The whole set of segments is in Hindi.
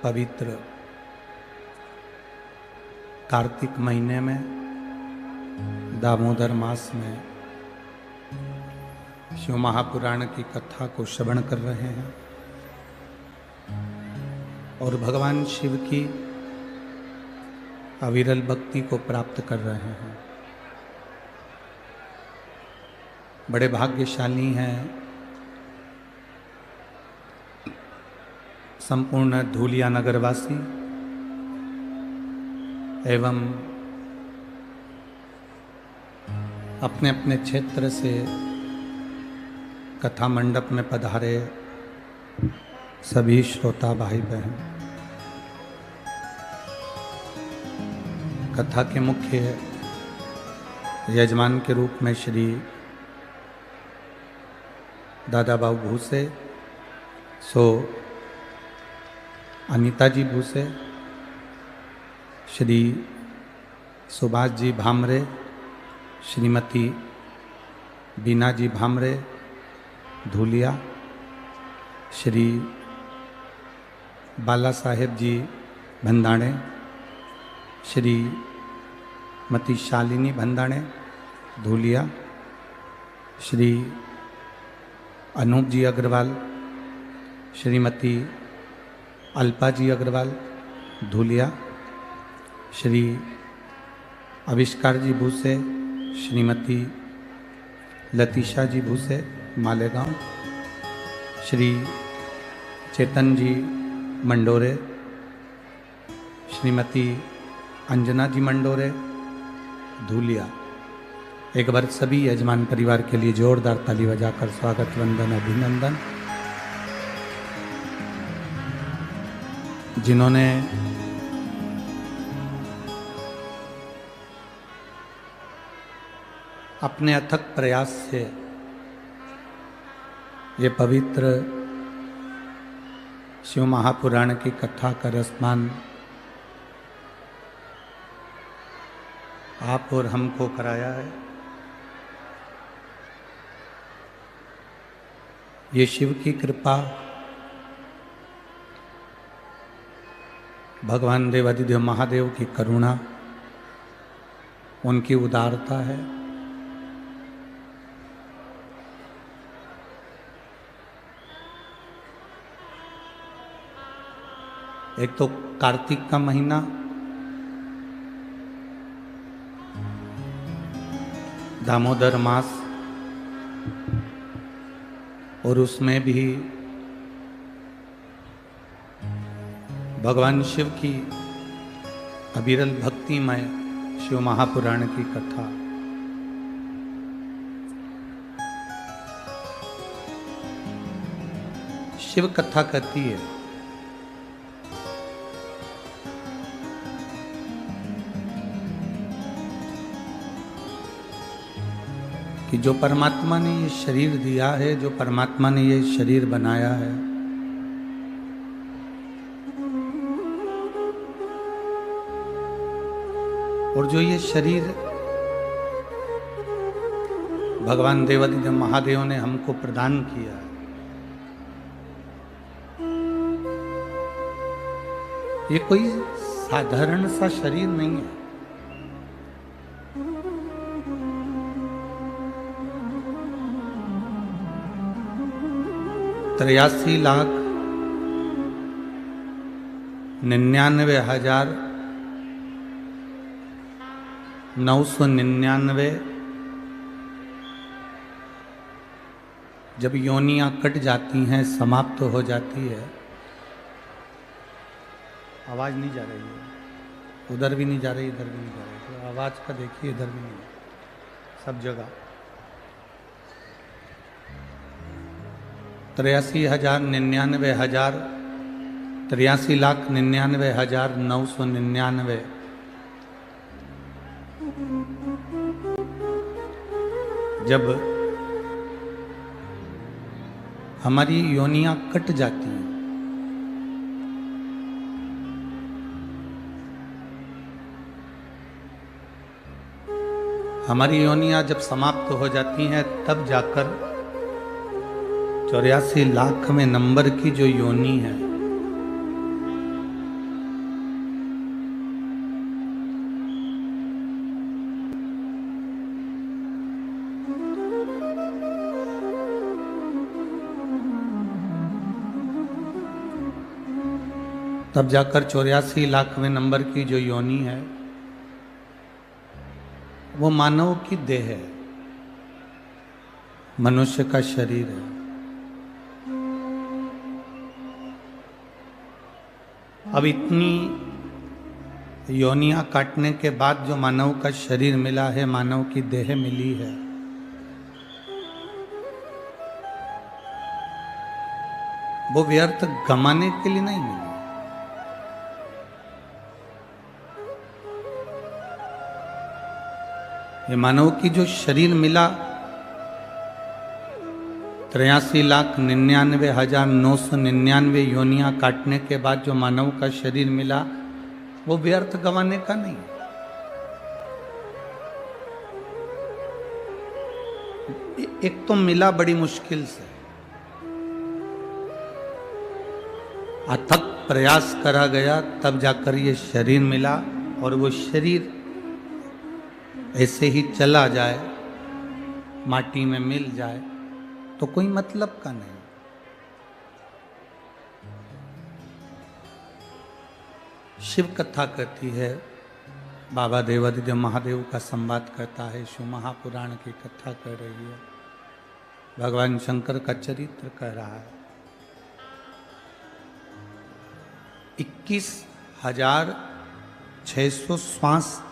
पवित्र कार्तिक महीने में दामोदर मास में शिव महापुराण की कथा को श्रवण कर रहे हैं और भगवान शिव की अविरल भक्ति को प्राप्त कर रहे हैं। बड़े भाग्यशाली हैं संपूर्ण धूलिया नगरवासी एवं अपने अपने क्षेत्र से कथा मंडप में पधारे सभी श्रोता भाई बहन। कथा के मुख्य यजमान के रूप में श्री दादा बाबू भूसे, सो अनीता जी भूसे, श्री सुभाष जी भामरे, श्रीमती बीना जी भामरे धूलिया, श्री बाला साहेब जी भंदाणे, श्री मती शालिनी भंदाणे धूलिया, श्री अनूप जी अग्रवाल, श्रीमती अल्पा जी अग्रवाल धूलिया, श्री आविष्कार जी भूसे, श्रीमती लतीशा जी भूसे मालेगांव, श्री चेतन जी मंडोरे, श्रीमती अंजना जी मंडोरे धूलिया। एक बार सभी यजमान परिवार के लिए जोरदार ताली बजाकर स्वागत वंदन अभिनंदन। जिन्होंने अपने अथक प्रयास से ये पवित्र शिव महापुराण की कथा का रसपान आप और हमको कराया है। ये शिव की कृपा, भगवान देवादिदेव महादेव की करुणा, उनकी उदारता है। एक तो कार्तिक का महीना, दामोदर मास, और उसमें भी भगवान शिव की अविरल भक्तिमय शिव महापुराण की कथा। शिव कथा कहती है कि जो परमात्मा ने ये शरीर दिया है, जो परमात्मा ने ये शरीर बनाया है, और जो ये शरीर भगवान देवादिदेव महादेव ने हमको प्रदान किया है, ये कोई साधारण सा शरीर नहीं है। 83,99,999 जब योनियां कट जाती हैं, समाप्त हो जाती है। आवाज नहीं जा रही है, उधर भी नहीं जा रही, इधर भी नहीं जा रही, तो आवाज का देखिए, इधर भी नहीं, सब जगह 83,99,999 जब हमारी योनियां कट जाती हैं, हमारी योनियां जब समाप्त हो जाती हैं, तब जाकर 84 लाख में नंबर की जो योनि है तब जाकर 84 लाखवें नंबर की जो योनि है वो मानव की देह है, मनुष्य का शरीर है। अब इतनी योनियां काटने के बाद जो मानव का शरीर मिला है, मानव की देह मिली है, वो व्यर्थ गमाने के लिए नहीं मिली। ये मानव की जो शरीर मिला 83,99,999 योनियां काटने के बाद जो मानव का शरीर मिला वो व्यर्थ गंवाने का नहीं। एक तो मिला बड़ी मुश्किल से, अथक प्रयास करा गया तब जाकर ये शरीर मिला, और वो शरीर ऐसे ही चला जाए, माटी में मिल जाए तो कोई मतलब का नहीं। शिव कथा कहती है, बाबा देवादिदेव महादेव का संवाद करता है, शिव महापुराण की कथा कर रही है, भगवान शंकर का चरित्र कह रहा है। 21,600 श्वास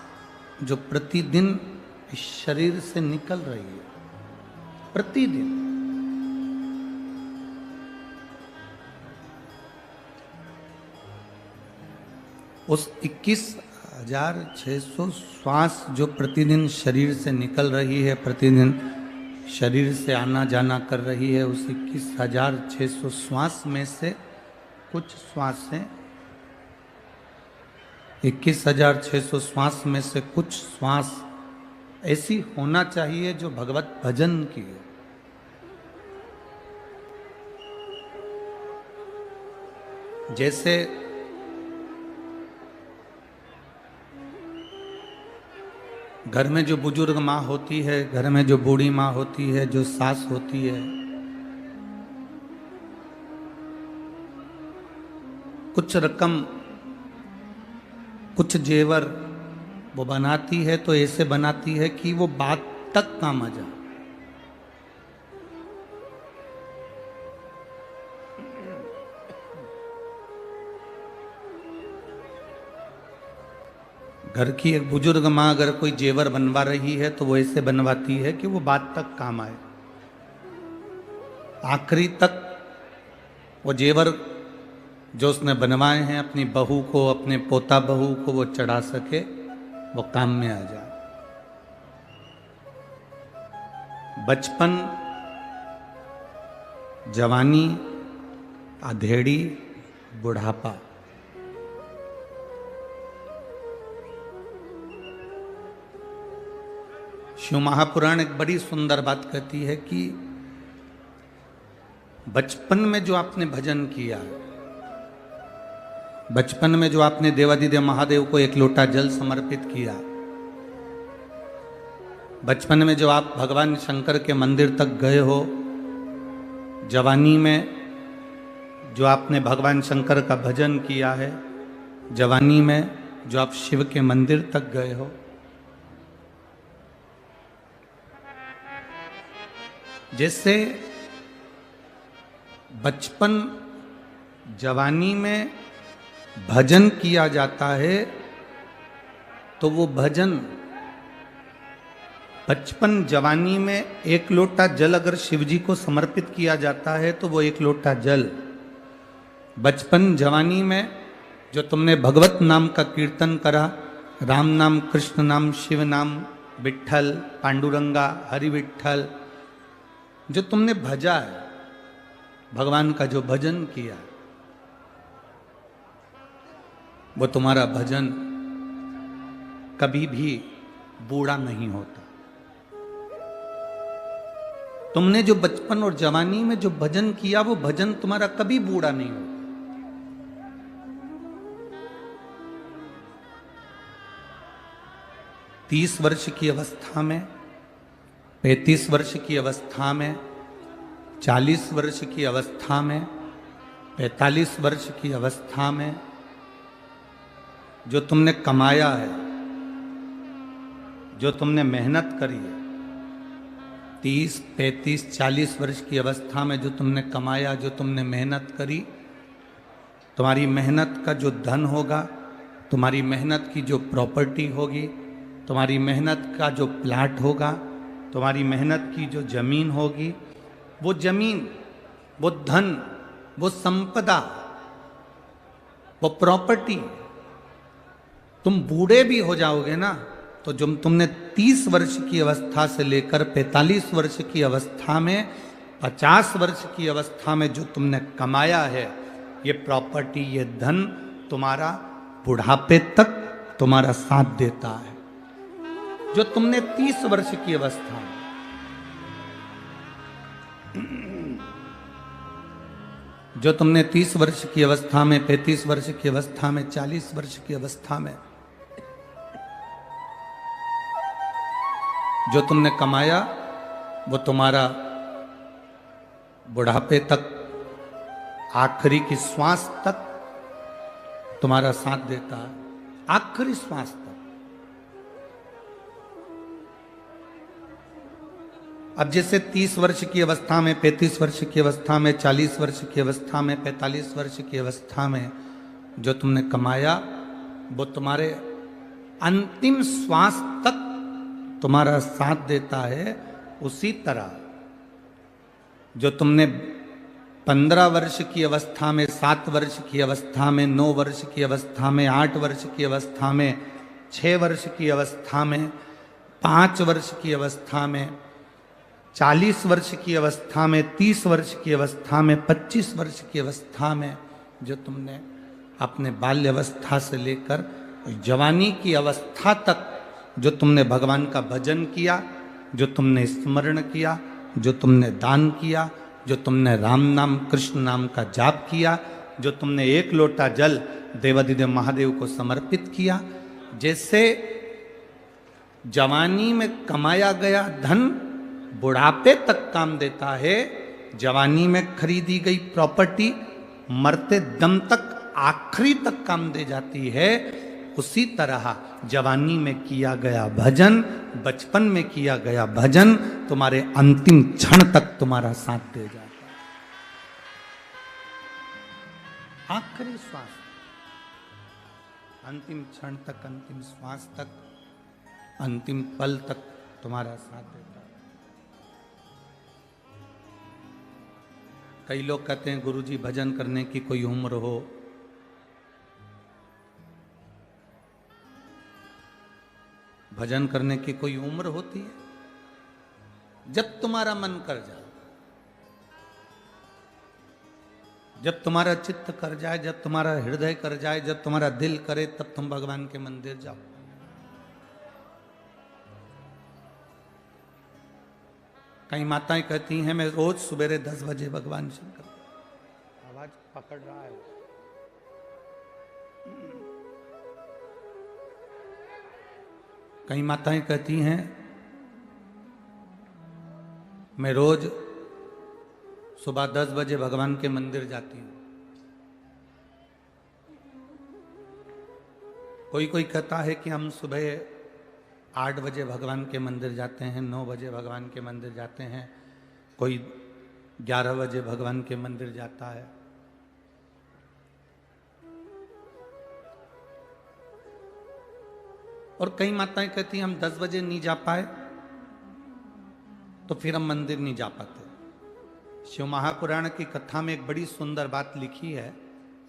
जो प्रतिदिन इस शरीर से निकल रही है, प्रतिदिन। उस 21,600 श्वास जो प्रतिदिन शरीर से निकल रही है, प्रतिदिन शरीर से आना जाना कर रही है, उस 21,600 श्वास में से कुछ श्वासें 21,600 श्वास में से कुछ श्वास ऐसी होना चाहिए जो भगवत भजन की हो। जैसे घर में जो बुजुर्ग माँ होती है, घर में जो बूढ़ी माँ होती है, जो सास होती है, कुछ रकम कुछ जेवर वो बनाती है तो ऐसे बनाती है कि वो बात तक काम आ जाए। घर की एक बुजुर्ग माँ अगर कोई जेवर बनवा रही है तो वो ऐसे बनवाती है कि वो बात तक काम आए, आखिरी तक वो जेवर जो उसने बनवाए हैं अपनी बहू को, अपने पोता बहू को वो चढ़ा सके, वो काम में आ जाए। बचपन, जवानी, अधेड़ी, बुढ़ापा, शिव महापुराण एक बड़ी सुंदर बात कहती है कि बचपन में जो आपने भजन किया, बचपन में जो आपने देवादिदेव महादेव को एक लोटा जल समर्पित किया, बचपन में जो आप भगवान शंकर के मंदिर तक गए हो, जवानी में जो आपने भगवान शंकर का भजन किया है, जवानी में जो आप शिव के मंदिर तक गए हो, जैसे बचपन जवानी में भजन किया जाता है तो वो भजन बचपन जवानी में एक लोटा जल अगर शिव जी को समर्पित किया जाता है तो वो एक लोटा जल बचपन जवानी में जो तुमने भगवत नाम का कीर्तन करा, राम नाम, कृष्ण नाम, शिव नाम, विठ्ठल, पांडुरंगा, हरि विठ्ठल, जो तुमने भजा है, भगवान का जो भजन किया, वो तुम्हारा भजन कभी भी बूढ़ा नहीं होता। तुमने जो बचपन और जवानी में जो भजन किया वो भजन तुम्हारा कभी बूढ़ा नहीं होता। 30 वर्ष की अवस्था में, 35 वर्ष की अवस्था में, 40 वर्ष की अवस्था में, 45 वर्ष की अवस्था में, जो तुमने कमाया है, जो तुमने मेहनत करी है, 30, 35, 40 वर्ष की अवस्था में जो तुमने कमाया, जो तुमने मेहनत करी, तुम्हारी मेहनत का जो धन होगा, तुम्हारी मेहनत की जो प्रॉपर्टी होगी, तुम्हारी मेहनत का जो प्लाट होगा, तुम्हारी मेहनत की जो जमीन होगी, वो जमीन, वो धन, वो संपदा, वो प्रॉपर्टी, तुम बूढ़े भी हो जाओगे ना, तो जो तुमने 30 वर्ष की अवस्था से लेकर 45 वर्ष की अवस्था में, 50 वर्ष की अवस्था में जो तुमने कमाया है, ये प्रॉपर्टी, ये धन तुम्हारा बुढ़ापे तक तुम्हारा साथ देता है। जो तुमने 30 वर्ष की अवस्था में, जो तुमने 30 वर्ष की अवस्था में, 35 वर्ष की अवस्था में, 40 वर्ष की अवस्था में जो तुमने कमाया, वो तुम्हारा बुढ़ापे तक, आखिरी की श्वास तक तुम्हारा साथ देता है, आखिरी श्वास तक। अब जैसे 30 वर्ष की अवस्था में, 35 वर्ष की अवस्था में, 40 वर्ष की अवस्था में, 45 वर्ष की अवस्था में जो तुमने कमाया, वो तुम्हारे अंतिम श्वास तक तुम्हारा साथ देता है। उसी तरह जो तुमने 15 वर्ष की अवस्था में, 7 वर्ष की अवस्था में, 9 वर्ष की अवस्था में, 8 वर्ष की अवस्था में, 6 वर्ष की अवस्था में, 5 वर्ष की अवस्था में, 40 वर्ष की अवस्था में, 30 वर्ष की अवस्था में, 25 वर्ष की अवस्था में जो तुमने अपने बाल्य अवस्था से लेकर जवानी की अवस्था तक जो तुमने भगवान का भजन किया, जो तुमने स्मरण किया, जो तुमने दान किया, जो तुमने राम नाम, कृष्ण नाम का जाप किया, जो तुमने एक लोटा जल देवाधिदेव महादेव को समर्पित किया, जैसे जवानी में कमाया गया धन बुढ़ापे तक काम देता है, जवानी में खरीदी गई प्रॉपर्टी मरते दम तक, आखिरी तक काम दे जाती है, उसी तरह जवानी में किया गया भजन, बचपन में किया गया भजन तुम्हारे अंतिम क्षण तक तुम्हारा साथ दे जाता है। आखिरी श्वास, अंतिम क्षण तक, अंतिम श्वास तक, अंतिम पल तक तुम्हारा साथ देता है। कई लोग कहते हैं गुरुजी भजन करने की कोई उम्र हो, भजन करने की कोई उम्र होती है? जब तुम्हारा मन कर जाए, जब तुम्हारा चित्त कर जाए, जब तुम्हारा हृदय कर जाए, जब तुम्हारा दिल करे, तब तुम भगवान के मंदिर जाओ। कई माताएं कहती हैं मैं रोज सवेरे 10 बजे भगवान शंकर, आवाज पकड़ रहा है, कई माताएं कहती हैं मैं रोज सुबह 10 बजे भगवान के मंदिर जाती हूं। कोई कोई कहता है कि हम सुबह 8 बजे भगवान के मंदिर जाते हैं, 9 बजे भगवान के मंदिर जाते हैं, कोई 11 बजे भगवान के मंदिर जाता है। और कई माताएं कहती हैं हम 10 बजे नहीं जा पाए तो फिर हम मंदिर नहीं जा पाते। शिव महापुराण की कथा में एक बड़ी सुंदर बात लिखी है,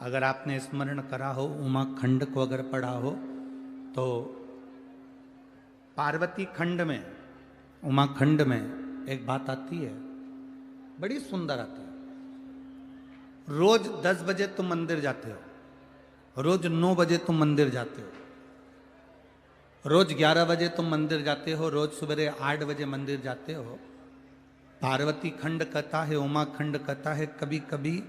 अगर आपने स्मरण करा हो, उमा खंड को अगर पढ़ा हो, तो पार्वती खंड में, उमा खंड में एक बात आती है, बड़ी सुंदर आती है। रोज 10 बजे तुम मंदिर जाते हो, रोज 9 बजे तुम मंदिर जाते हो, रोज 11 बजे तुम मंदिर जाते हो, रोज सवेरे 8 बजे मंदिर जाते हो। पार्वती खंड कहता है, उमा खंड कहता है, कभी कभी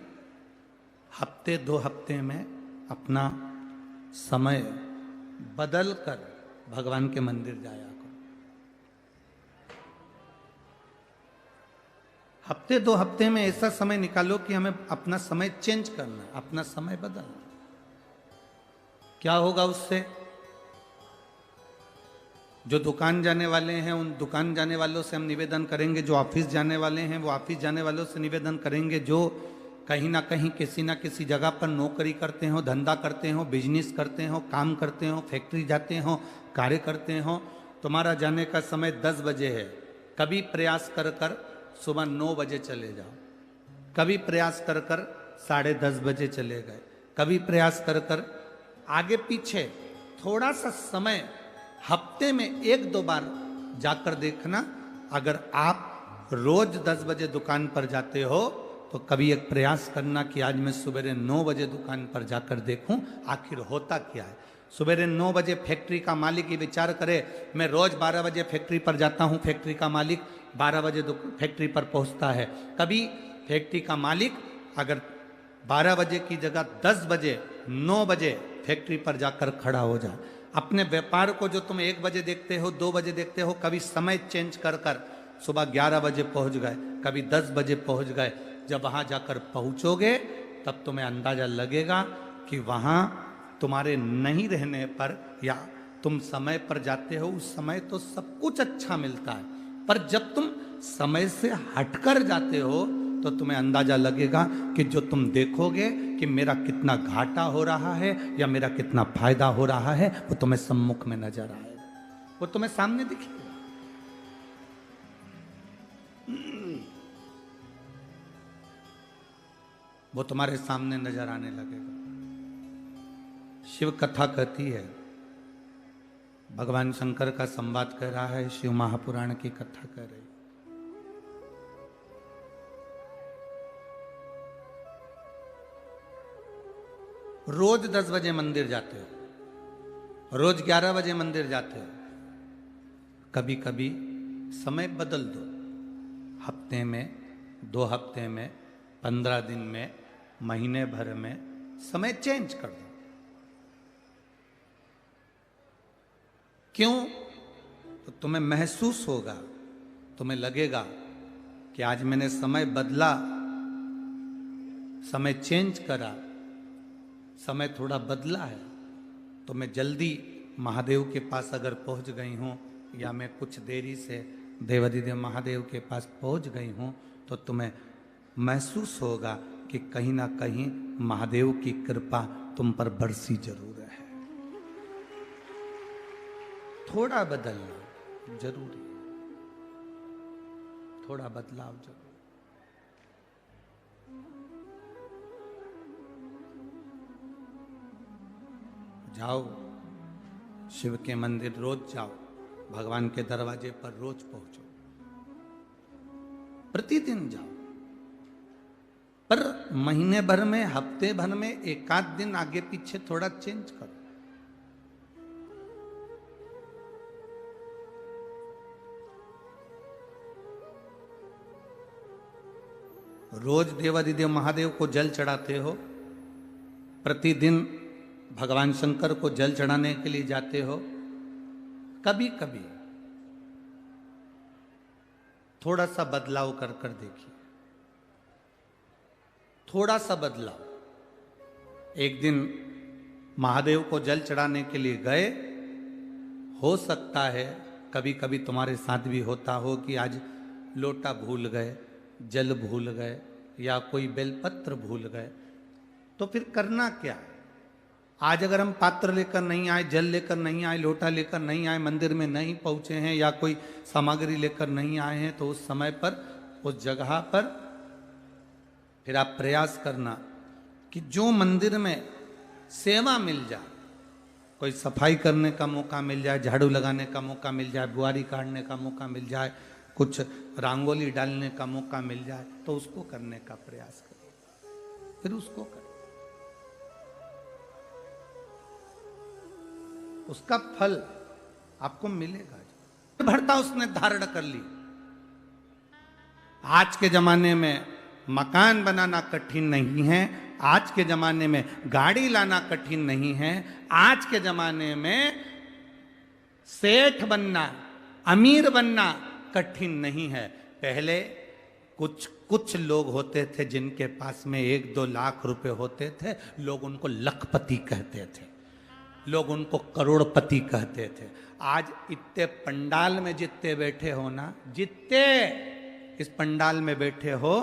हफ्ते 2 हफ्ते में अपना समय बदल कर भगवान के मंदिर जाया करो। हफ्ते 2 हफ्ते में ऐसा समय निकालो कि हमें अपना समय चेंज करना है, अपना समय बदलना। क्या होगा उससे? जो दुकान जाने वाले हैं उन दुकान जाने वालों से हम निवेदन करेंगे, जो ऑफिस जाने वाले हैं वो ऑफिस जाने वालों से निवेदन करेंगे, जो कहीं ना कहीं किसी ना किसी जगह पर नौकरी करते हो, धंधा करते हो, बिजनेस करते हो, काम करते हो, फैक्ट्री जाते हो, कार्य करते हो, तुम्हारा जाने का समय 10 बजे है। कभी प्रयास कर कर सुबह 9 बजे चले जाओ, कभी प्रयास कर कर 10:30 बजे चले गए, कभी प्रयास कर कर आगे पीछे थोड़ा सा समय हफ्ते में 1-2 बार जाकर देखना। अगर आप रोज 10 बजे दुकान पर जाते हो तो कभी एक प्रयास करना कि आज मैं सवेरे 9 बजे दुकान पर जाकर देखूं आखिर होता क्या है। सवेरे 9 बजे फैक्ट्री का मालिक ये विचार करे मैं रोज 12 बजे फैक्ट्री पर जाता हूं, फैक्ट्री का मालिक 12 बजे फैक्ट्री पर पहुंचता है। कभी फैक्ट्री का मालिक अगर 12 बजे की जगह 10 बजे 9 बजे फैक्ट्री पर जाकर खड़ा हो जाए। अपने व्यापार को जो तुम 1 बजे देखते हो, 2 बजे देखते हो, कभी समय चेंज कर कर सुबह 11 बजे पहुंच गए, कभी 10 बजे पहुंच गए। जब वहां जाकर पहुंचोगे तब तुम्हें अंदाजा लगेगा कि वहां तुम्हारे नहीं रहने पर या तुम समय पर जाते हो उस समय तो सब कुछ अच्छा मिलता है, पर जब तुम समय से हटकर जाते हो तो तुम्हें अंदाजा लगेगा कि जो तुम देखोगे कि मेरा कितना घाटा हो रहा है या मेरा कितना फायदा हो रहा है वो तुम्हें सम्मुख में नजर आएगा, वो तुम्हें सामने दिखेगा। वो तुम्हारे सामने नजर आने लगेगा। शिव कथा कहती है, भगवान शंकर का संवाद कह रहा है, शिव महापुराण की कथा कह रही। रोज 10 बजे मंदिर जाते हो, रोज 11 बजे मंदिर जाते हो, कभी कभी समय बदल दो। हफ्ते में, 2 हफ्ते में, 15 दिन में, महीने भर में समय चेंज कर दो। क्यों? तो तुम्हें महसूस होगा, तुम्हें लगेगा कि आज मैंने समय बदला, समय चेंज करा, समय थोड़ा बदला है, तो मैं जल्दी महादेव के पास अगर पहुंच गई हूं या मैं कुछ देरी से देवाधिदेव महादेव के पास पहुंच गई हूं तो तुम्हें महसूस होगा कि कहीं ना कहीं महादेव की कृपा तुम पर बरसी जरूर है। थोड़ा बदलना जरूरी है, थोड़ा बदलाव जरूरी। जाओ शिव के मंदिर, रोज जाओ, भगवान के दरवाजे पर रोज पहुंचो, प्रतिदिन जाओ, पर महीने भर में, हफ्ते भर में 1-आध दिन आगे पीछे थोड़ा चेंज करो। रोज देवाधिदेव महादेव को जल चढ़ाते हो, प्रतिदिन भगवान शंकर को जल चढ़ाने के लिए जाते हो, कभी कभी थोड़ा सा बदलाव कर कर देखिए, थोड़ा सा बदलाव। एक दिन महादेव को जल चढ़ाने के लिए गए, हो सकता है कभी कभी तुम्हारे साथ भी होता हो कि आज लोटा भूल गए, जल भूल गए या कोई बेलपत्र भूल गए, तो फिर करना क्या है? आज अगर हम पात्र लेकर नहीं आए, जल लेकर नहीं आए, लोटा लेकर नहीं आए, मंदिर में नहीं पहुंचे हैं या कोई सामग्री लेकर नहीं आए हैं, तो उस समय पर, उस जगह पर फिर आप प्रयास करना कि जो मंदिर में सेवा मिल जाए, कोई सफाई करने का मौका मिल जाए, झाड़ू लगाने का मौका मिल जाए, बुआरी काटने का मौका मिल जाए, कुछ रंगोली डालने का मौका मिल जाए, तो उसको करने का प्रयास करिए, फिर उसको करें, उसका फल आपको मिलेगा। भरता उसने धारण कर ली। आज के जमाने में मकान बनाना कठिन नहीं है, आज के जमाने में गाड़ी लाना कठिन नहीं है, आज के जमाने में सेठ बनना, अमीर बनना कठिन नहीं है। पहले कुछ लोग होते थे जिनके पास में 1-2 लाख रुपए होते थे, लोग उनको लखपति कहते थे। लोग उनको करोड़पति कहते थे। आज इतने पंडाल में जितने बैठे हो ना, जितने इस पंडाल में बैठे हो,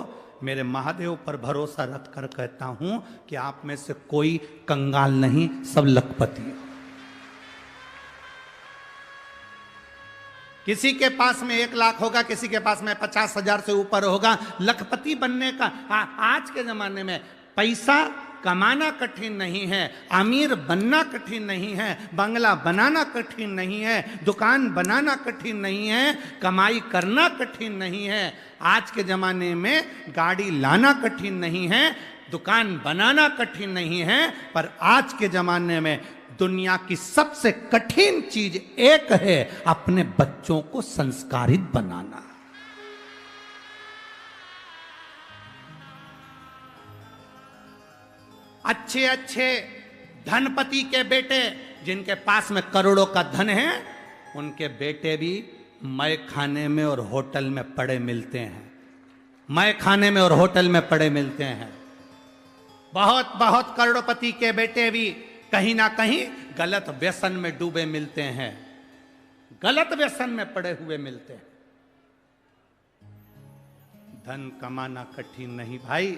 मेरे महादेव पर भरोसा रख कर कहता हूं कि आप में से कोई कंगाल नहीं, सब लखपति हो। किसी के पास में 1 लाख होगा, किसी के पास में 50,000 से ऊपर होगा। लखपति बनने का आज के जमाने में पैसा कमाना कठिन नहीं है, अमीर बनना कठिन नहीं है, बंगला बनाना कठिन नहीं है, दुकान बनाना कठिन नहीं है, कमाई करना कठिन नहीं है। आज के जमाने में गाड़ी लाना कठिन नहीं है, दुकान बनाना कठिन नहीं है, पर आज के जमाने में दुनिया की सबसे कठिन चीज एक है, अपने बच्चों को संस्कारित बनाना। अच्छे अच्छे धनपति के बेटे जिनके पास में करोड़ों का धन है, उनके बेटे भी मय खाने में और होटल में पड़े मिलते हैं। मय खाने में और होटल में पड़े मिलते हैं। बहुत बहुत करोड़पति के बेटे भी कहीं ना कहीं गलत व्यसन में डूबे मिलते हैं, गलत व्यसन में पड़े हुए मिलते हैं। धन कमाना कठिन नहीं भाई,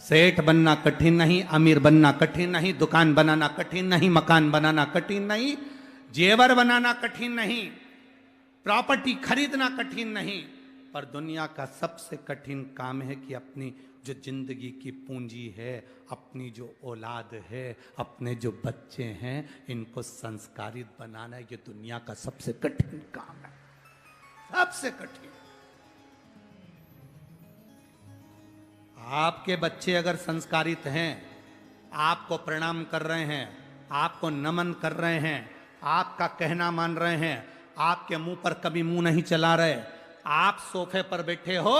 सेठ बनना कठिन नहीं, अमीर बनना कठिन नहीं, दुकान बनाना कठिन नहीं, मकान बनाना कठिन नहीं, जेवर बनाना कठिन नहीं, प्रॉपर्टी खरीदना कठिन नहीं, पर दुनिया का सबसे कठिन काम है कि अपनी जो जिंदगी की पूंजी है, अपनी जो औलाद है, अपने जो बच्चे हैं, इनको संस्कारित बनाना, ये दुनिया का सबसे कठिन काम है, सबसे कठिन। आपके बच्चे अगर संस्कारित हैं, आपको प्रणाम कर रहे हैं, आपको नमन कर रहे हैं, आपका कहना मान रहे हैं, आपके मुंह पर कभी मुंह नहीं चला रहे, आप सोफे पर बैठे हो,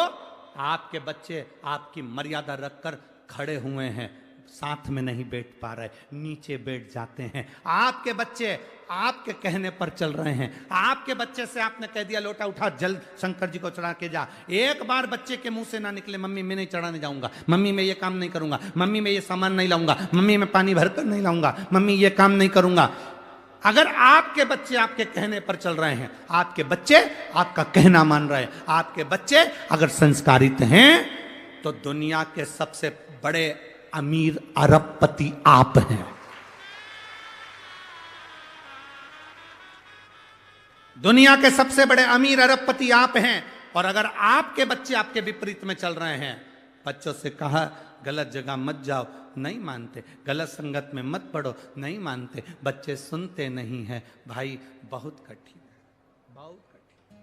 आपके बच्चे आपकी मर्यादा रखकर खड़े हुए हैं, साथ में नहीं बैठ पा रहे, नीचे बैठ जाते हैं। आपके बच्चे आपके कहने पर चल रहे हैं। आपके बच्चे से आपने कह दिया लोटा उठा जल शंकर जी को चढ़ा के जा, एक बार बच्चे के मुंह से ना निकले मम्मी मैं नहीं चढ़ाने जाऊंगा, मम्मी मैं ये काम नहीं करूंगा, मम्मी मैं ये सामान नहीं लाऊंगा, मम्मी मैं पानी भरकर नहीं लाऊंगा, मम्मी ये काम नहीं करूंगा। अगर आपके बच्चे आपके कहने पर चल रहे हैं, आपके बच्चे आपका कहना मान रहे हैं, आपके बच्चे अगर संस्कारित हैं, तो दुनिया के सबसे बड़े अमीर अरबपति आप हैं। दुनिया के सबसे बड़े अमीर अरबपति आप हैं। और अगर आपके बच्चे आपके विपरीत में चल रहे हैं, बच्चों से कहा गलत जगह मत जाओ, नहीं मानते, गलत संगत में मत पड़ो, नहीं मानते, बच्चे सुनते नहीं हैं, भाई बहुत कठिन है, बहुत कठिन।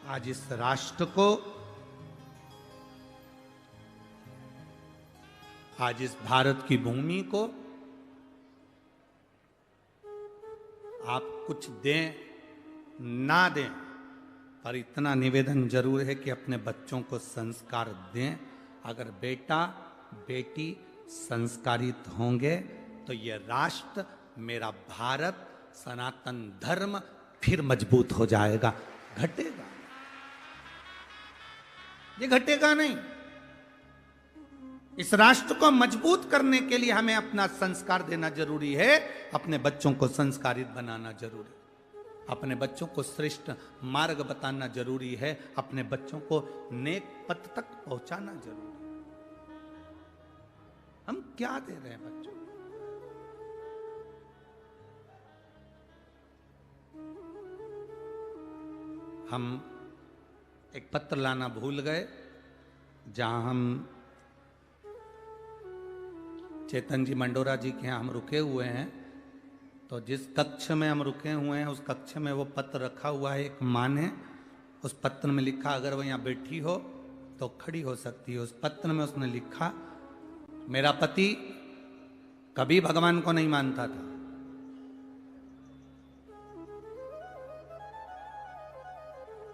आज इस राष्ट्र को, आज इस भारत की भूमि को आप कुछ दें ना दें, पर इतना निवेदन जरूर है कि अपने बच्चों को संस्कार दें। अगर बेटा बेटी संस्कारित होंगे तो ये राष्ट्र, मेरा भारत, सनातन धर्म फिर मजबूत हो जाएगा। घटेगा, ये घटेगा नहीं। इस राष्ट्र को मजबूत करने के लिए हमें अपना संस्कार देना जरूरी है, अपने बच्चों को संस्कारित बनाना जरूरी है, अपने बच्चों को श्रेष्ठ मार्ग बताना जरूरी है, अपने बच्चों को नेक पथ तक पहुंचाना जरूरी है। हम क्या दे रहे हैं बच्चों को? हम एक पत्र लाना भूल गए, जहां हम चेतन जी मंडोरा जी के यहाँ हम रुके हुए हैं। तो जिस कक्ष में हम रुके हुए हैं, उस कक्ष में वो पत्र रखा हुआ है। एक माँ ने उस पत्र में लिखा, अगर वो यहाँ बैठी हो तो खड़ी हो सकती है। उस पत्र में उसने लिखा, मेरा पति कभी भगवान को नहीं मानता था,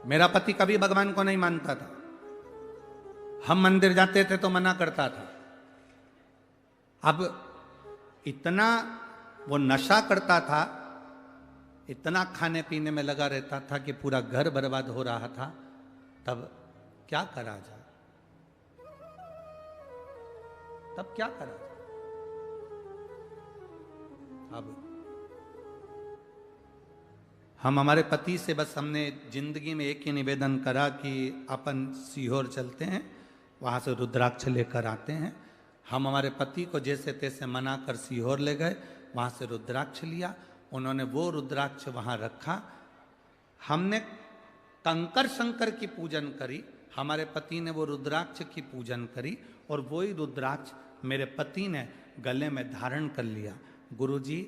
मेरा पति कभी भगवान को नहीं मानता था, हम मंदिर जाते थे तो मना करता था। अब इतना वो नशा करता था, इतना खाने पीने में लगा रहता था कि पूरा घर बर्बाद हो रहा था। तब क्या करा जाए, तब क्या करा जाए। अब हम हमारे पति से बस हमने जिंदगी में एक ही निवेदन करा कि अपन सीहोर चलते हैं, वहाँ से रुद्राक्ष लेकर आते हैं। हम हमारे पति को जैसे तैसे मना कर सीहोर ले गए, वहाँ से रुद्राक्ष लिया, उन्होंने वो रुद्राक्ष वहाँ रखा। हमने कंकर शंकर की पूजन करी, हमारे पति ने वो रुद्राक्ष की पूजन करी, और वही रुद्राक्ष मेरे पति ने गले में धारण कर लिया। गुरुजी,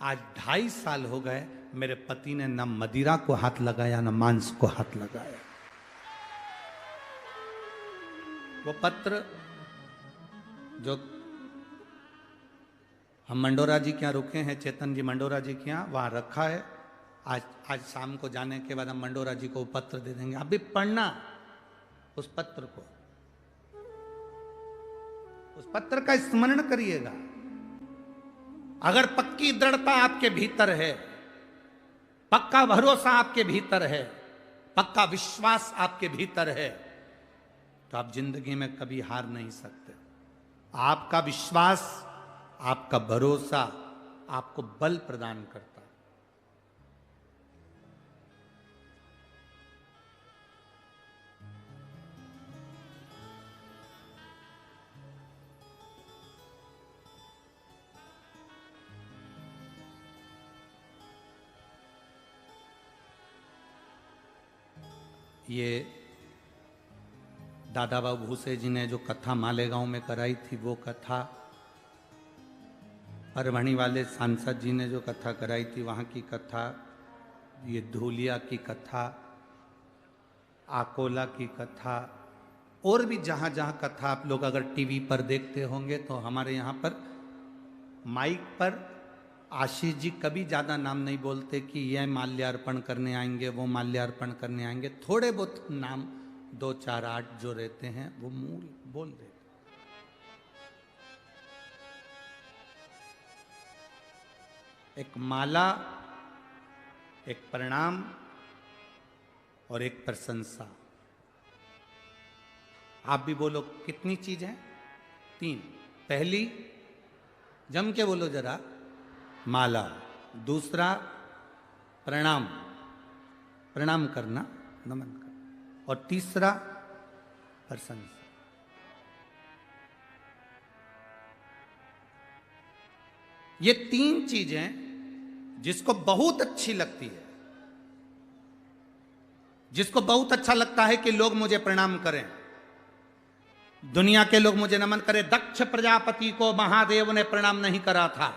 आज 2.5 साल हो गए, मेरे पति ने न मदिरा को हाथ लगाया न मांस को हाथ लगाया। वो पत्र जो हम मंडोरा जी के यहाँ रुके हैं, चेतन जी मंडोरा जी के यहाँ, वहाँ रखा है। आज शाम को जाने के बाद हम मंडोरा जी को पत्र दे देंगे, आप भी पढ़ना उस पत्र को, उस पत्र का स्मरण करिएगा। अगर पक्की दृढ़ता आपके भीतर है, पक्का भरोसा आपके भीतर है, पक्का विश्वास आपके भीतर है, तो आप जिंदगी में कभी हार नहीं सकते। आपका विश्वास, आपका भरोसा आपको बल प्रदान करता है। ये दादा बाबू भूसे जी ने जो कथा मालेगांव में कराई थी, वो कथा, परभणी वाले सांसद जी ने जो कथा कराई थी वहाँ की कथा, ये धूलिया की कथा, आकोला की कथा, और भी जहाँ जहाँ कथा आप लोग अगर टीवी पर देखते होंगे, तो हमारे यहाँ पर माइक पर आशीष जी कभी ज़्यादा नाम नहीं बोलते कि यह माल्यार्पण करने आएंगे, वो माल्यार्पण करने आएंगे। थोड़े बहुत नाम 2, 4, 8 जो रहते हैं वो मूल बोल देते। एक माला, एक प्रणाम और एक प्रशंसा। आप भी बोलो, कितनी चीज है? 3। पहली, जम के बोलो जरा, माला। दूसरा, प्रणाम, प्रणाम करना, नमन करना। और तीसरा, प्रशंसा। ये 3 चीजें जिसको बहुत अच्छी लगती है, जिसको बहुत अच्छा लगता है कि लोग मुझे प्रणाम करें, दुनिया के लोग मुझे नमन करें। दक्ष प्रजापति को महादेव ने प्रणाम नहीं करा था,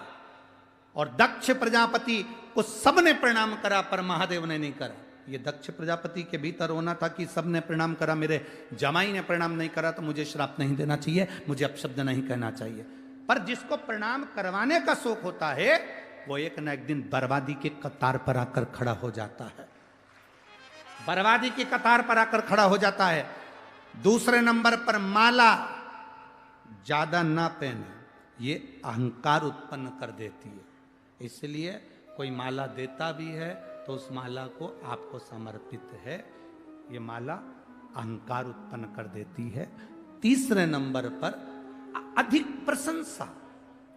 और दक्ष प्रजापति को सबने प्रणाम करा, पर महादेव ने नहीं करा। ये दक्ष प्रजापति के भीतर होना था कि सबने प्रणाम करा, मेरे जमाई ने प्रणाम नहीं करा तो मुझे श्राप नहीं देना चाहिए, मुझे अपशब्द नहीं कहना चाहिए। पर जिसको प्रणाम करवाने का शौक होता है, वो एक न एक दिन बर्बादी के कतार पर आकर खड़ा हो जाता है, बर्बादी की कतार पर आकर खड़ा हो जाता है। दूसरे नंबर पर माला ज्यादा ना पहने, ये अहंकार उत्पन्न कर देती है। इसलिए कोई माला देता भी है तो उस माला को आपको समर्पित है। ये माला अहंकार उत्पन्न कर देती है। तीसरे नंबर पर अधिक प्रशंसा,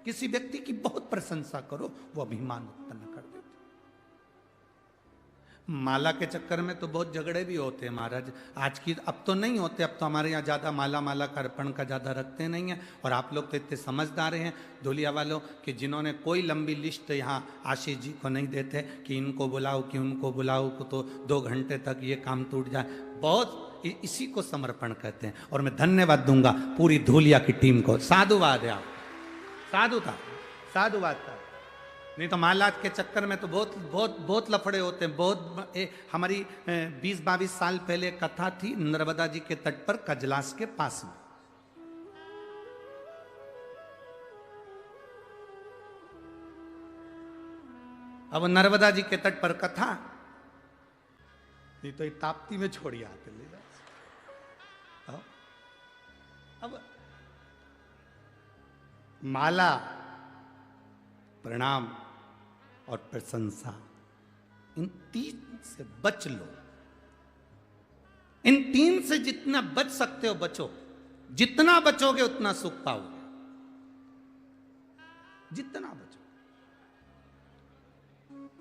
किसी व्यक्ति की बहुत प्रशंसा करो, वो अभिमान उत्पन्न कर देती। माला के चक्कर में तो बहुत झगड़े भी होते हैं महाराज। आज की, अब तो नहीं होते, अब तो हमारे यहाँ ज़्यादा माला का अर्पण का ज़्यादा रखते नहीं है। और आप लोग तो इतने समझदार हैं धुलिया वालों कि जिन्होंने कोई लंबी लिस्ट यहाँ आशीष जी को नहीं देते कि इनको बुलाओ कि उनको बुलाओ, को तो 2 घंटे तक ये काम टूट जाए। बहुत इसी को समर्पण कहते हैं। और मैं धन्यवाद दूंगा पूरी धुलिया की टीम को। साधुवाद है, आप साधु था, साधुवाद था। नहीं तो मालाज के चक्कर में तो बहुत बहुत बहुत लफड़े होते हैं। बहुत हमारी 20-22 साल पहले कथा थी नर्मदा जी के तट पर, कजलास के पास में। अब नर्मदा जी के तट पर कथा, नहीं तो ताप्ती में छोड़ी आते ले जाओ। अब माला, प्रणाम और प्रशंसा, इन 3 से बच लो। इन तीन से जितना बच सकते हो बचो, जितना बचोगे उतना सुख पाओगे, जितना बचो।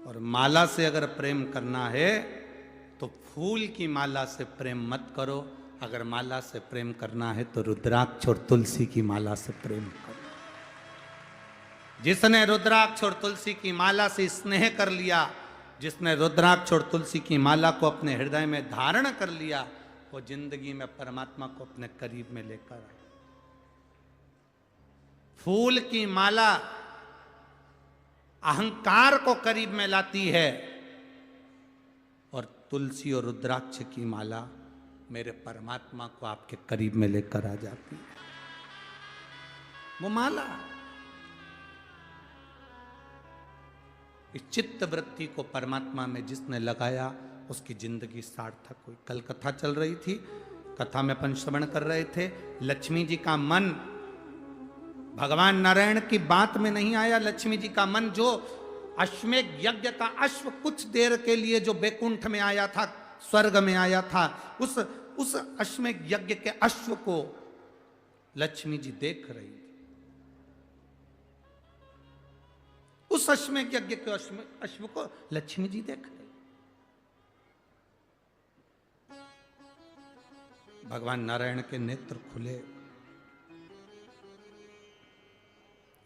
और माला से अगर प्रेम करना है तो फूल की माला से प्रेम मत करो, अगर माला से प्रेम करना है तो रुद्राक्ष और तुलसी की माला से प्रेम करो। जिसने रुद्राक्ष और तुलसी की माला से स्नेह कर लिया, जिसने रुद्राक्ष और तुलसी की माला को अपने हृदय में धारण कर लिया, वो जिंदगी में परमात्मा को अपने करीब में लेकर आए। फूल की माला अहंकार को करीब में लाती है और तुलसी और रुद्राक्ष की माला मेरे परमात्मा को आपके करीब में लेकर आ जाती है। वो माला इस चित्त वृत्ति को परमात्मा में जिसने लगाया उसकी जिंदगी सार्थक हुई। कल कथा चल रही थी, कथा में अपन श्रवण कर रहे थे, लक्ष्मी जी का मन भगवान नारायण की बात में नहीं आया। लक्ष्मी जी का मन जो अश्वमेध यज्ञ का अश्व कुछ देर के लिए जो बैकुंठ में आया था, स्वर्ग में आया था, उस अश्वमेध यज्ञ के अश्व को लक्ष्मी जी देख रही थी। उस अश्वमेध यज्ञ के अश्व को लक्ष्मी जी देख रही। भगवान नारायण के नेत्र खुले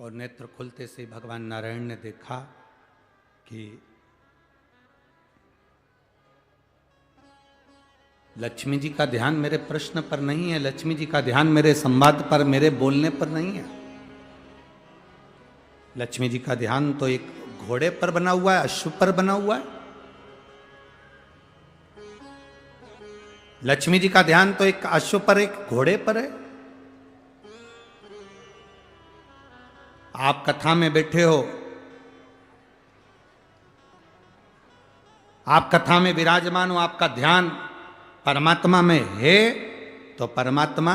और नेत्र खुलते से भगवान नारायण ने देखा कि लक्ष्मी जी का ध्यान मेरे प्रश्न पर नहीं है, लक्ष्मी जी का ध्यान मेरे संवाद पर, मेरे बोलने पर नहीं है। लक्ष्मी जी का ध्यान तो एक घोड़े पर बना हुआ है, अश्व पर बना हुआ है। लक्ष्मी जी का ध्यान तो एक अश्व पर, एक घोड़े पर है। आप कथा में बैठे हो, आप कथा में विराजमान हो, आपका ध्यान परमात्मा में है तो परमात्मा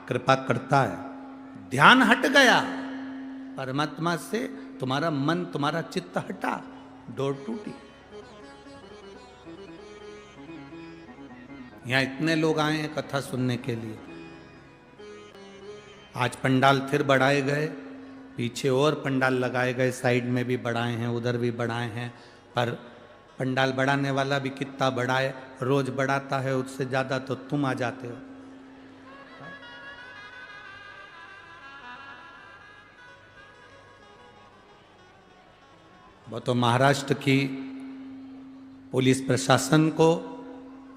कृपा करता है। ध्यान हट गया परमात्मा से, तुम्हारा मन, तुम्हारा चित्त हटा, डोर टूटी। यहां इतने लोग आए हैं कथा सुनने के लिए। आज पंडाल फिर बढ़ाए गए, पीछे और पंडाल लगाए गए, साइड में भी बढ़ाए हैं, उधर भी बढ़ाए हैं। पर पंडाल बढ़ाने वाला भी कितना बढ़ाए, रोज बढ़ाता है, उससे ज्यादा तो तुम आ जाते हो। वो तो महाराष्ट्र की पुलिस प्रशासन को,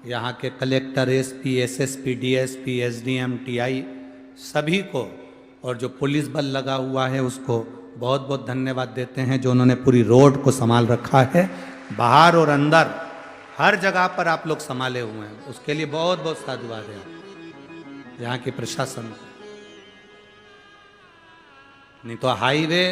यहाँ के collector, SP, SSP, DSP, SDM, TI सभी को, और जो पुलिस बल लगा हुआ है उसको बहुत बहुत धन्यवाद देते हैं, जो उन्होंने पूरी रोड को संभाल रखा है। बाहर और अंदर हर जगह पर आप लोग संभाले हुए हैं, उसके लिए बहुत बहुत साधुवाद है यहाँ के प्रशासन को। नहीं तो हाईवे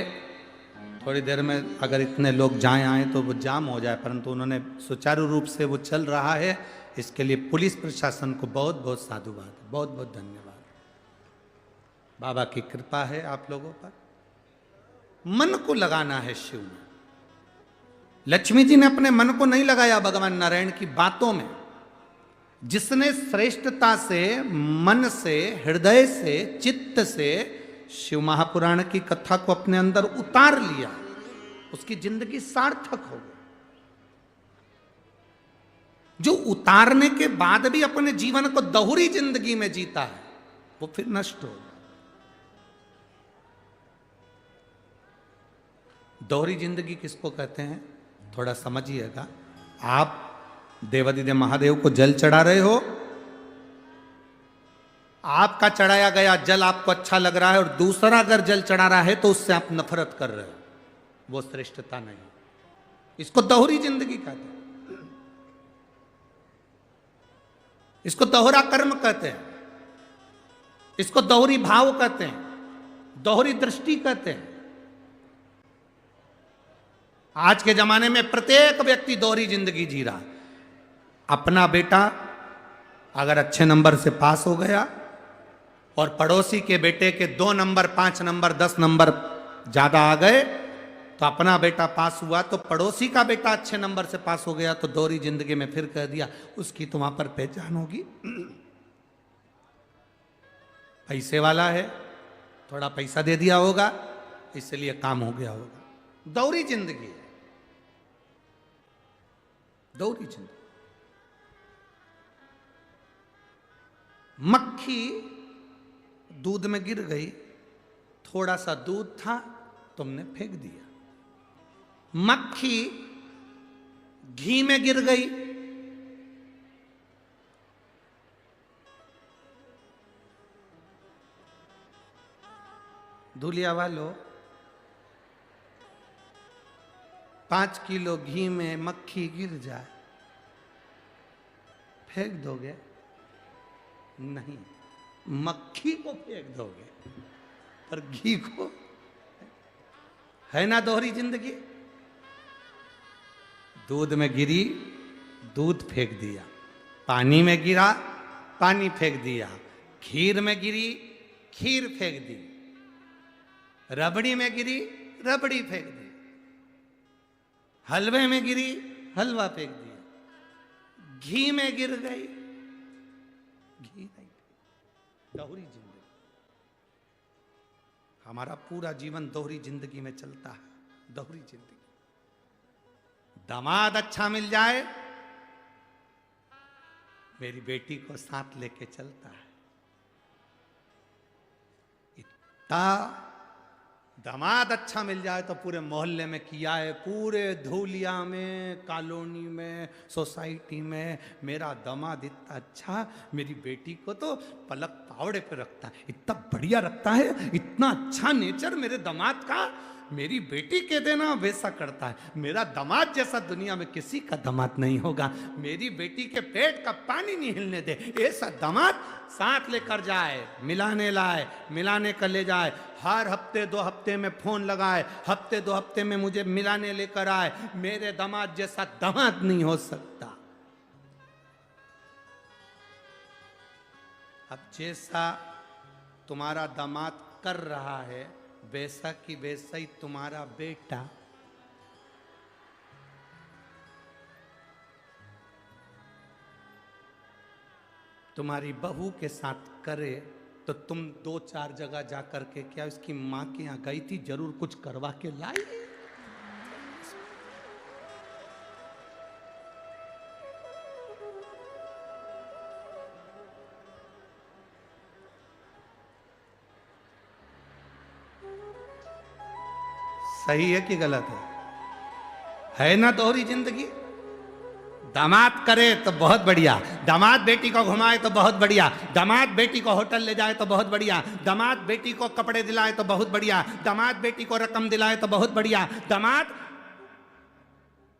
थोड़ी देर में अगर इतने लोग जाए आए तो वो जाम हो जाए, परंतु उन्होंने सुचारू रूप से वो चल रहा है। इसके लिए पुलिस प्रशासन को बहुत बहुत साधुवाद, बहुत बहुत धन्यवाद। बाबा की कृपा है आप लोगों पर। मन को लगाना है शिव में। लक्ष्मी जी ने अपने मन को नहीं लगाया भगवान नारायण की बातों में। जिसने श्रेष्ठता से, मन से, हृदय से, चित्त से शिव महापुराण की कथा को अपने अंदर उतार लिया, उसकी जिंदगी सार्थक हो गई। जो उतारने के बाद भी अपने जीवन को दोहरी जिंदगी में जीता है, वो फिर नष्ट हो गया। दोहरी जिंदगी किसको कहते हैं थोड़ा समझिएगा। आप देवादिदेव महादेव को जल चढ़ा रहे हो, आपका चढ़ाया गया जल आपको अच्छा लग रहा है और दूसरा अगर जल चढ़ा रहा है तो उससे आप नफरत कर रहे हो, वो श्रेष्ठता नहीं। इसको दोहरी जिंदगी कहते हैं, इसको दोहरा कर्म कहते हैं, इसको दोहरी भाव कहते हैं, दोहरी दृष्टि कहते हैं। आज के जमाने में प्रत्येक व्यक्ति दोहरी जिंदगी जी रहा है। अपना बेटा अगर अच्छे नंबर से पास हो गया और पड़ोसी के बेटे के 2 नंबर, 5 नंबर, 10 नंबर ज्यादा आ गए तो अपना बेटा पास हुआ तो पड़ोसी का बेटा अच्छे नंबर से पास हो गया तो दोहरी जिंदगी में फिर कह दिया उसकी तो वहां पर पहचान होगी, पैसे वाला है, थोड़ा पैसा दे दिया होगा इसलिए काम हो गया होगा। दोहरी जिंदगी है, दोहरी जिंदगी। मक्खी दूध में गिर गई, थोड़ा सा दूध था तुमने फेंक दिया। मक्खी घी में गिर गई, धुलिया वालों 5 किलो घी में मक्खी गिर जाए फेंक दोगे? नहीं, मक्खी को फेंक दोगे पर घी को। है ना दोहरी जिंदगी। दूध में गिरी, दूध फेंक दिया, पानी में गिरा, पानी फेंक दिया, खीर में गिरी, खीर फेंक दी, रबड़ी में गिरी, रबड़ी फेंक दी, हलवे में गिरी, हलवा फेंक दिया, घी में गिर गई, घी नहीं। दोहरी जिंदगी। हमारा पूरा जीवन दोहरी जिंदगी में चलता है। दोहरी जिंदगी। दामाद अच्छा मिल जाए, मेरी बेटी को साथ लेके चलता है। इतना दामाद अच्छा मिल जाए तो पूरे मोहल्ले में किया है, पूरे धूलिया में, कॉलोनी में, सोसाइटी में मेरा दामाद इतना अच्छा, मेरी बेटी को तो पलक पावड़े पे रखता है, इतना बढ़िया रखता है, इतना अच्छा नेचर मेरे दामाद का, मेरी बेटी के देना वैसा करता है। मेरा दामाद जैसा दुनिया में किसी का दामाद नहीं होगा। मेरी बेटी के पेट का पानी नहीं हिलने दे, ऐसा दामाद साथ लेकर जाए, मिलाने लाए, मिलाने कर ले जाए, हर हफ्ते 2 हफ्ते में फोन लगाए, हफ्ते 2 हफ्ते में मुझे मिलाने लेकर आए। मेरे दामाद जैसा दामाद नहीं हो सकता। अब जैसा तुम्हारा दामाद कर रहा है वैसा कि वैसा ही तुम्हारा बेटा तुम्हारी बहू के साथ करे तो तुम 2-4 जगह जा करके क्या उसकी मां के यहां गई थी, जरूर कुछ करवा के लाई। सही है कि गलत है ना दोहरी जिंदगी। दामाद करे तो बहुत बढ़िया, दामाद बेटी को घुमाए तो बहुत बढ़िया, दामाद बेटी को होटल ले जाए तो बहुत बढ़िया, दामाद बेटी को कपड़े दिलाए तो बहुत बढ़िया, दामाद बेटी को रकम दिलाए तो बहुत बढ़िया, दामाद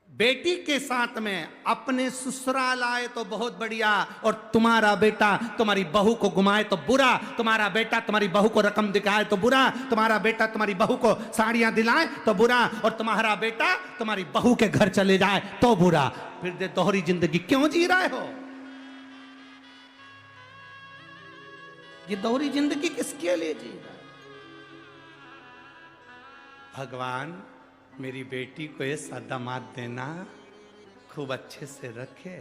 बेटी के साथ में अपने ससुराल आए तो बहुत बढ़िया, और तुम्हारा बेटा तुम्हारी बहू को घुमाए तो बुरा, तुम्हारा बेटा तुम्हारी बहू को रकम दिखाए तो बुरा, तुम्हारा बेटा तुम्हारी बहू को साड़ियां दिलाए तो बुरा, और तुम्हारा बेटा तुम्हारी बहू के घर चले जाए तो बुरा। फिर दे दोहरी जिंदगी क्यों जी रहे हो? ये दोहरी जिंदगी किसके लिए जी रहा है? भगवान मेरी बेटी को ऐसा दामाद देना, खूब अच्छे से रखे।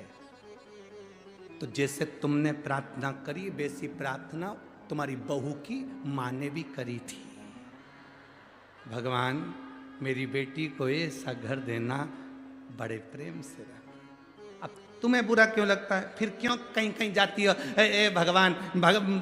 तो जैसे तुमने प्रार्थना करी वैसी प्रार्थना तुम्हारी बहू की मां ने भी करी थी। भगवान मेरी बेटी को ऐसा घर देना, बड़े प्रेम से रख। अब तुम्हें बुरा क्यों लगता है? फिर क्यों कहीं कहीं जाती हो? ए भगवान,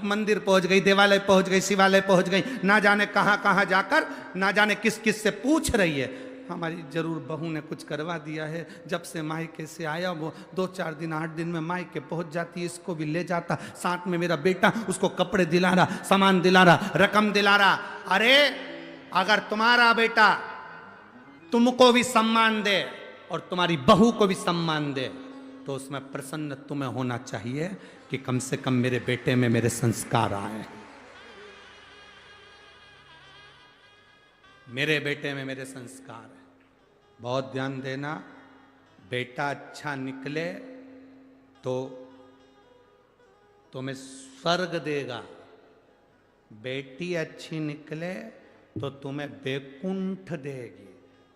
मंदिर पहुंच गई, देवालय पहुंच गई, शिवालय पहुंच गई, ना जाने कहां कहां जाकर, ना जाने किस किस से पूछ रही है। हमारी जरूर बहू ने कुछ करवा दिया है, जब से मायके से आया वो 2-4 दिन 8 दिन में मायके पहुंच जाती है, इसको भी ले जाता, साथ में मेरा बेटा उसको कपड़े दिला रहा, सामान दिला रहा, रकम दिला रहा। अरे अगर तुम्हारा बेटा तुमको भी सम्मान दे और तुम्हारी बहू को भी सम्मान दे तो उसमें प्रसन्न तुम्हें होना चाहिए कि कम से कम मेरे बेटे में मेरे संस्कार आए, मेरे बेटे में मेरे संस्कार है। बहुत ध्यान देना, बेटा अच्छा निकले तो तुम्हें स्वर्ग देगा, बेटी अच्छी निकले तो तुम्हें बैकुंठ देगी।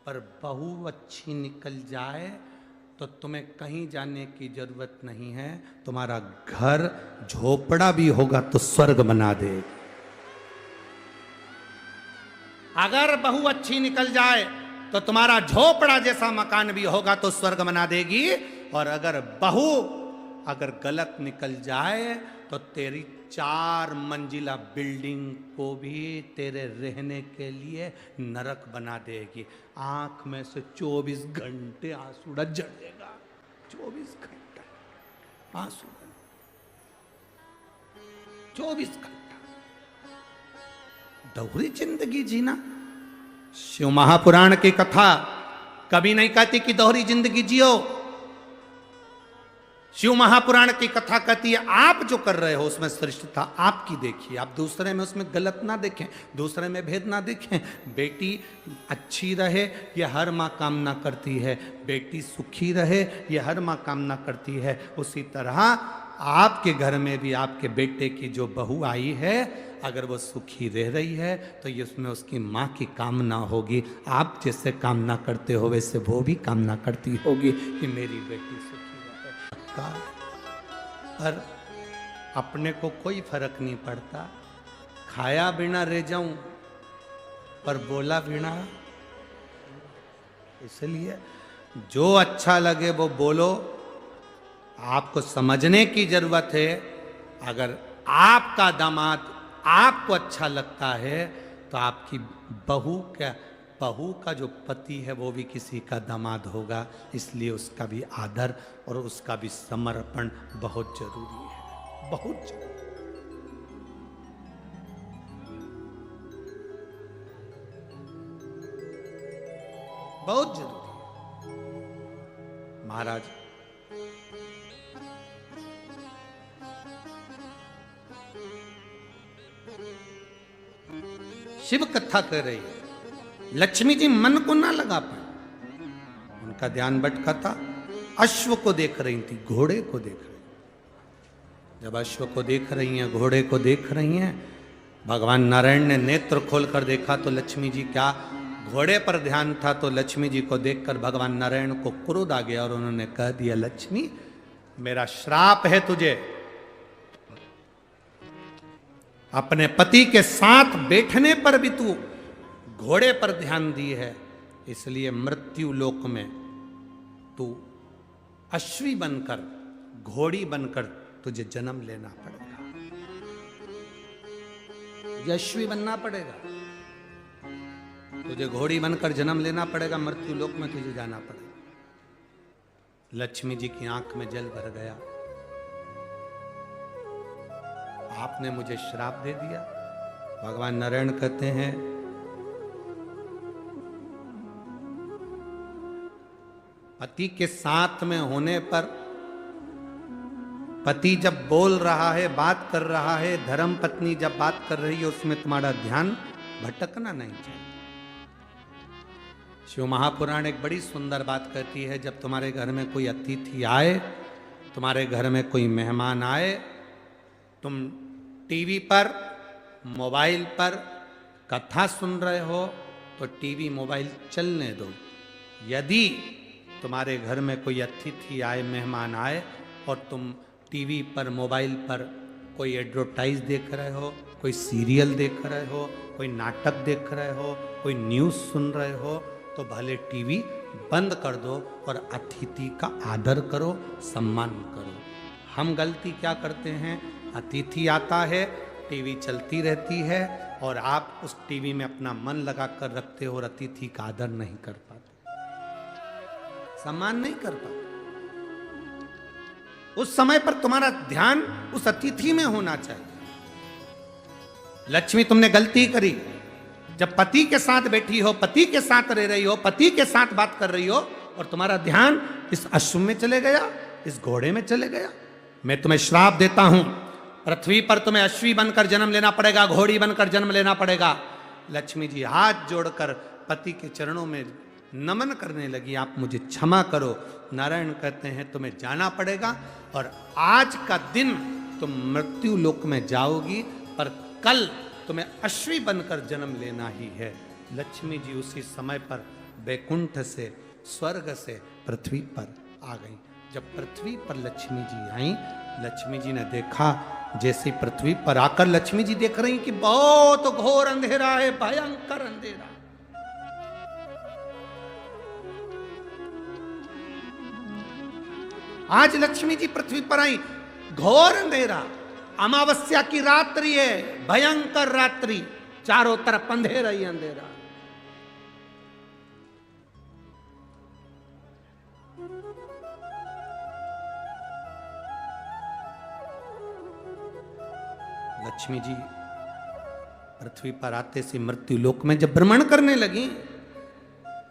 पर बहू अच्छी निकल जाए तो तुम्हें कहीं जाने की जरूरत नहीं है, तुम्हारा घर झोपड़ा भी होगा तो स्वर्ग बना दे। अगर बहू अच्छी निकल जाए तो तुम्हारा झोपड़ा जैसा मकान भी होगा तो स्वर्ग बना देगी, और अगर बहू अगर गलत निकल जाए तो तेरी 4 मंजिला बिल्डिंग को भी तेरे रहने के लिए नरक बना देगी। आंख में से 24 घंटे आंसू झड़ेगा, 24 घंटे आंसू, 24 घंटा दोहरी जिंदगी जीना। शिव महापुराण की कथा कभी नहीं कहती कि दोहरी जिंदगी जियो। शिव महापुराण की कथा कहती है आप जो कर रहे हो उसमें श्रेष्ठता आपकी देखिए, आप दूसरे में उसमें गलत ना देखें, दूसरे में भेद ना देखें। बेटी अच्छी रहे ये हर माँ कामना करती है, बेटी सुखी रहे ये हर माँ कामना करती है। उसी तरह आपके घर में भी आपके बेटे की जो बहू आई है अगर वो सुखी रह रही है तो ये उसमें उसकी माँ की कामना होगी। आप जैसे कामना करते हो वैसे वो भी कामना करती होगी कि मेरी बेटी सुखी रहे। पर अपने को कोई फर्क नहीं पड़ता, खाया बिना रह जाऊं पर बोला बिना। इसलिए जो अच्छा लगे वो बोलो। आपको समझने की जरूरत है, अगर आपका दामाद आपको अच्छा लगता है तो आपकी बहू का जो पति है वो भी किसी का दामाद होगा, इसलिए उसका भी आदर और उसका भी समर्पण बहुत जरूरी है, बहुत जरूरी। बहुत जरूरी है। महाराज शिव कथा कर रही है, लक्ष्मी जी मन को ना लगा पाए, उनका ध्यान भटका था। अश्व को देख रही थी, घोड़े को देख रही। जब अश्व को देख रही हैं, घोड़े को देख रही हैं, भगवान नारायण ने नेत्र खोलकर देखा तो लक्ष्मी जी क्या घोड़े पर ध्यान था, तो लक्ष्मी जी को देखकर भगवान नारायण को क्रोध आ गया और उन्होंने कह दिया लक्ष्मी मेरा श्राप है तुझे, अपने पति के साथ बैठने पर भी तू घोड़े पर ध्यान दी है, इसलिए मृत्यु लोक में तू अश्वी बनकर घोड़ी बनकर तुझे जन्म लेना पड़ेगा, अश्वी बनना पड़ेगा, तुझे घोड़ी बनकर जन्म लेना पड़ेगा, मृत्यु लोक में तुझे जाना पड़ेगा। लक्ष्मी जी की आंख में जल भर गया, आपने मुझे श्राप दे दिया। भगवान नारायण कहते हैं पति के साथ में होने पर, पति जब बोल रहा है बात कर रहा है, धर्म पत्नी जब बात कर रही है उसमें तुम्हारा ध्यान भटकना नहीं चाहिए। शिव महापुराण एक बड़ी सुंदर बात कहती है, जब तुम्हारे घर में कोई अतिथि आए, तुम्हारे घर में कोई मेहमान आए, तुम टीवी पर मोबाइल पर कथा सुन रहे हो तो टीवी मोबाइल चलने दो। यदि तुम्हारे घर में कोई अतिथि आए, मेहमान आए और तुम टीवी पर मोबाइल पर कोई एडवर्टाइज देख रहे हो, कोई सीरियल देख रहे हो, कोई नाटक देख रहे हो, कोई न्यूज़ सुन रहे हो, तो भले टीवी बंद कर दो और अतिथि का आदर करो, सम्मान करो। हम गलती क्या करते हैं, अतिथि आता है, टीवी चलती रहती है और आप उस टीवी में अपना मन लगा कर रखते हो और अतिथि का आदर नहीं कर पाते, सम्मान नहीं कर पाते। उस समय पर तुम्हारा ध्यान उस अतिथि में होना चाहिए। लक्ष्मी तुमने गलती करी, जब पति के साथ बैठी हो, पति के साथ रह रही हो, पति के साथ बात कर रही हो और तुम्हारा ध्यान इस अश्व में चले गया, इस घोड़े में चले गया, मैं तुम्हें श्राप देता हूं, पृथ्वी पर तुम्हें अश्वी बनकर जन्म लेना पड़ेगा, घोड़ी बनकर जन्म लेना पड़ेगा। लक्ष्मी जी हाथ जोड़कर पति के चरणों में नमन करने लगी, आप मुझे क्षमा करो। नारायण कहते हैं तुम्हें जाना पड़ेगा और आज का दिन तुम मृत्यु लोक में जाओगी, पर कल तुम्हें अश्वी बनकर जन्म लेना ही है। लक्ष्मी जी उसी समय पर वैकुंठ से, स्वर्ग से पृथ्वी पर आ गई। जब पृथ्वी पर लक्ष्मी जी आई, लक्ष्मी जी ने देखा, जैसे पृथ्वी पर आकर लक्ष्मी जी देख रही कि बहुत घोर अंधेरा है, भयंकर अंधेरा। आज लक्ष्मी जी पृथ्वी पर आई, घोर अंधेरा, अमावस्या की रात्रि है, भयंकर रात्रि, चारों तरफ अंधेरा ही अंधेरा। लक्ष्मी जी पृथ्वी पर आते से मृत्यु लोक में जब भ्रमण करने लगी,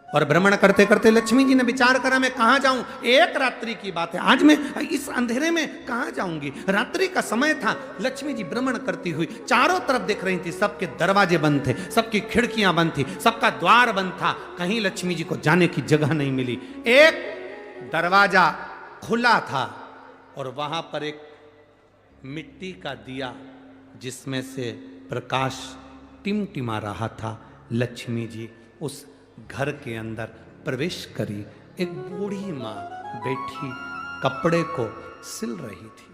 और भ्रमण करते करते लक्ष्मी जी ने विचार करा मैं कहां जाऊं, एक रात्रि की बात है, आज मैं इस अंधेरे में कहां जाऊंगी, रात्रि का समय था। लक्ष्मी जी भ्रमण करती हुई चारों तरफ देख रही थी, सबके दरवाजे बंद थे, सबकी खिड़कियां बंद थी, सबका द्वार बंद था, कहीं लक्ष्मी जी को जाने की जगह नहीं मिली। एक दरवाजा खुला था और वहां पर एक मिट्टी का दिया जिसमें से प्रकाश टिमटिमा रहा था। लक्ष्मी जी उस घर के अंदर प्रवेश करी। एक बूढ़ी मां बैठी कपड़े को सिल रही थी।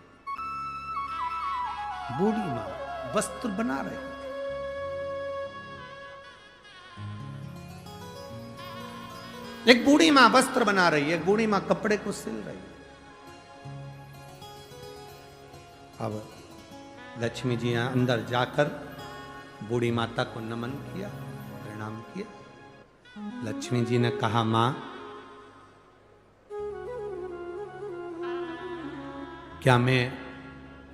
बूढ़ी मां वस्त्र बना रही थी। एक बूढ़ी मां वस्त्र बना रही है, एक बूढ़ी मां कपड़े को सिल रही है। अब लक्ष्मी जी अंदर जाकर बूढ़ी माता को नमन किया, प्रणाम किया। लक्ष्मी जी ने कहा मां, क्या मैं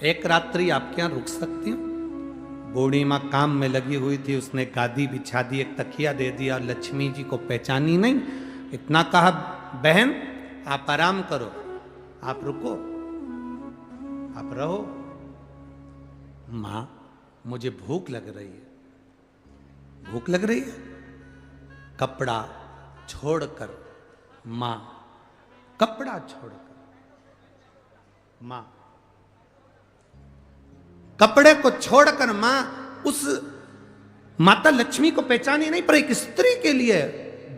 एक रात्रि आपके यहां रुक सकती हूं? बूढ़ी मां काम में लगी हुई थी, उसने गादी बिछा दी, एक तकिया दे दिया, और लक्ष्मी जी को पहचानी नहीं, इतना कहा बहन आप आराम करो, आप रुको, आप रहो। मां मुझे भूख लग रही है। भूख लग रही है? कपड़ा छोड़कर मां, कपड़ा छोड़कर मां, कपड़े को छोड़कर मां उस माता लक्ष्मी को पहचानी नहीं, पर एक स्त्री के लिए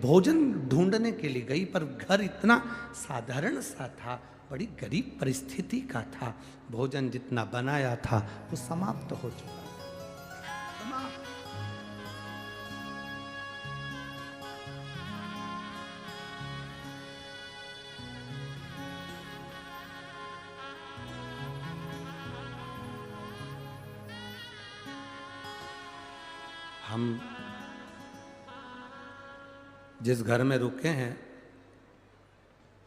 भोजन ढूंढने के लिए गई। पर घर इतना साधारण सा था, बड़ी गरीब परिस्थिति का था, भोजन जितना बनाया था वो समाप्त हो चुका। हम जिस घर में रुके हैं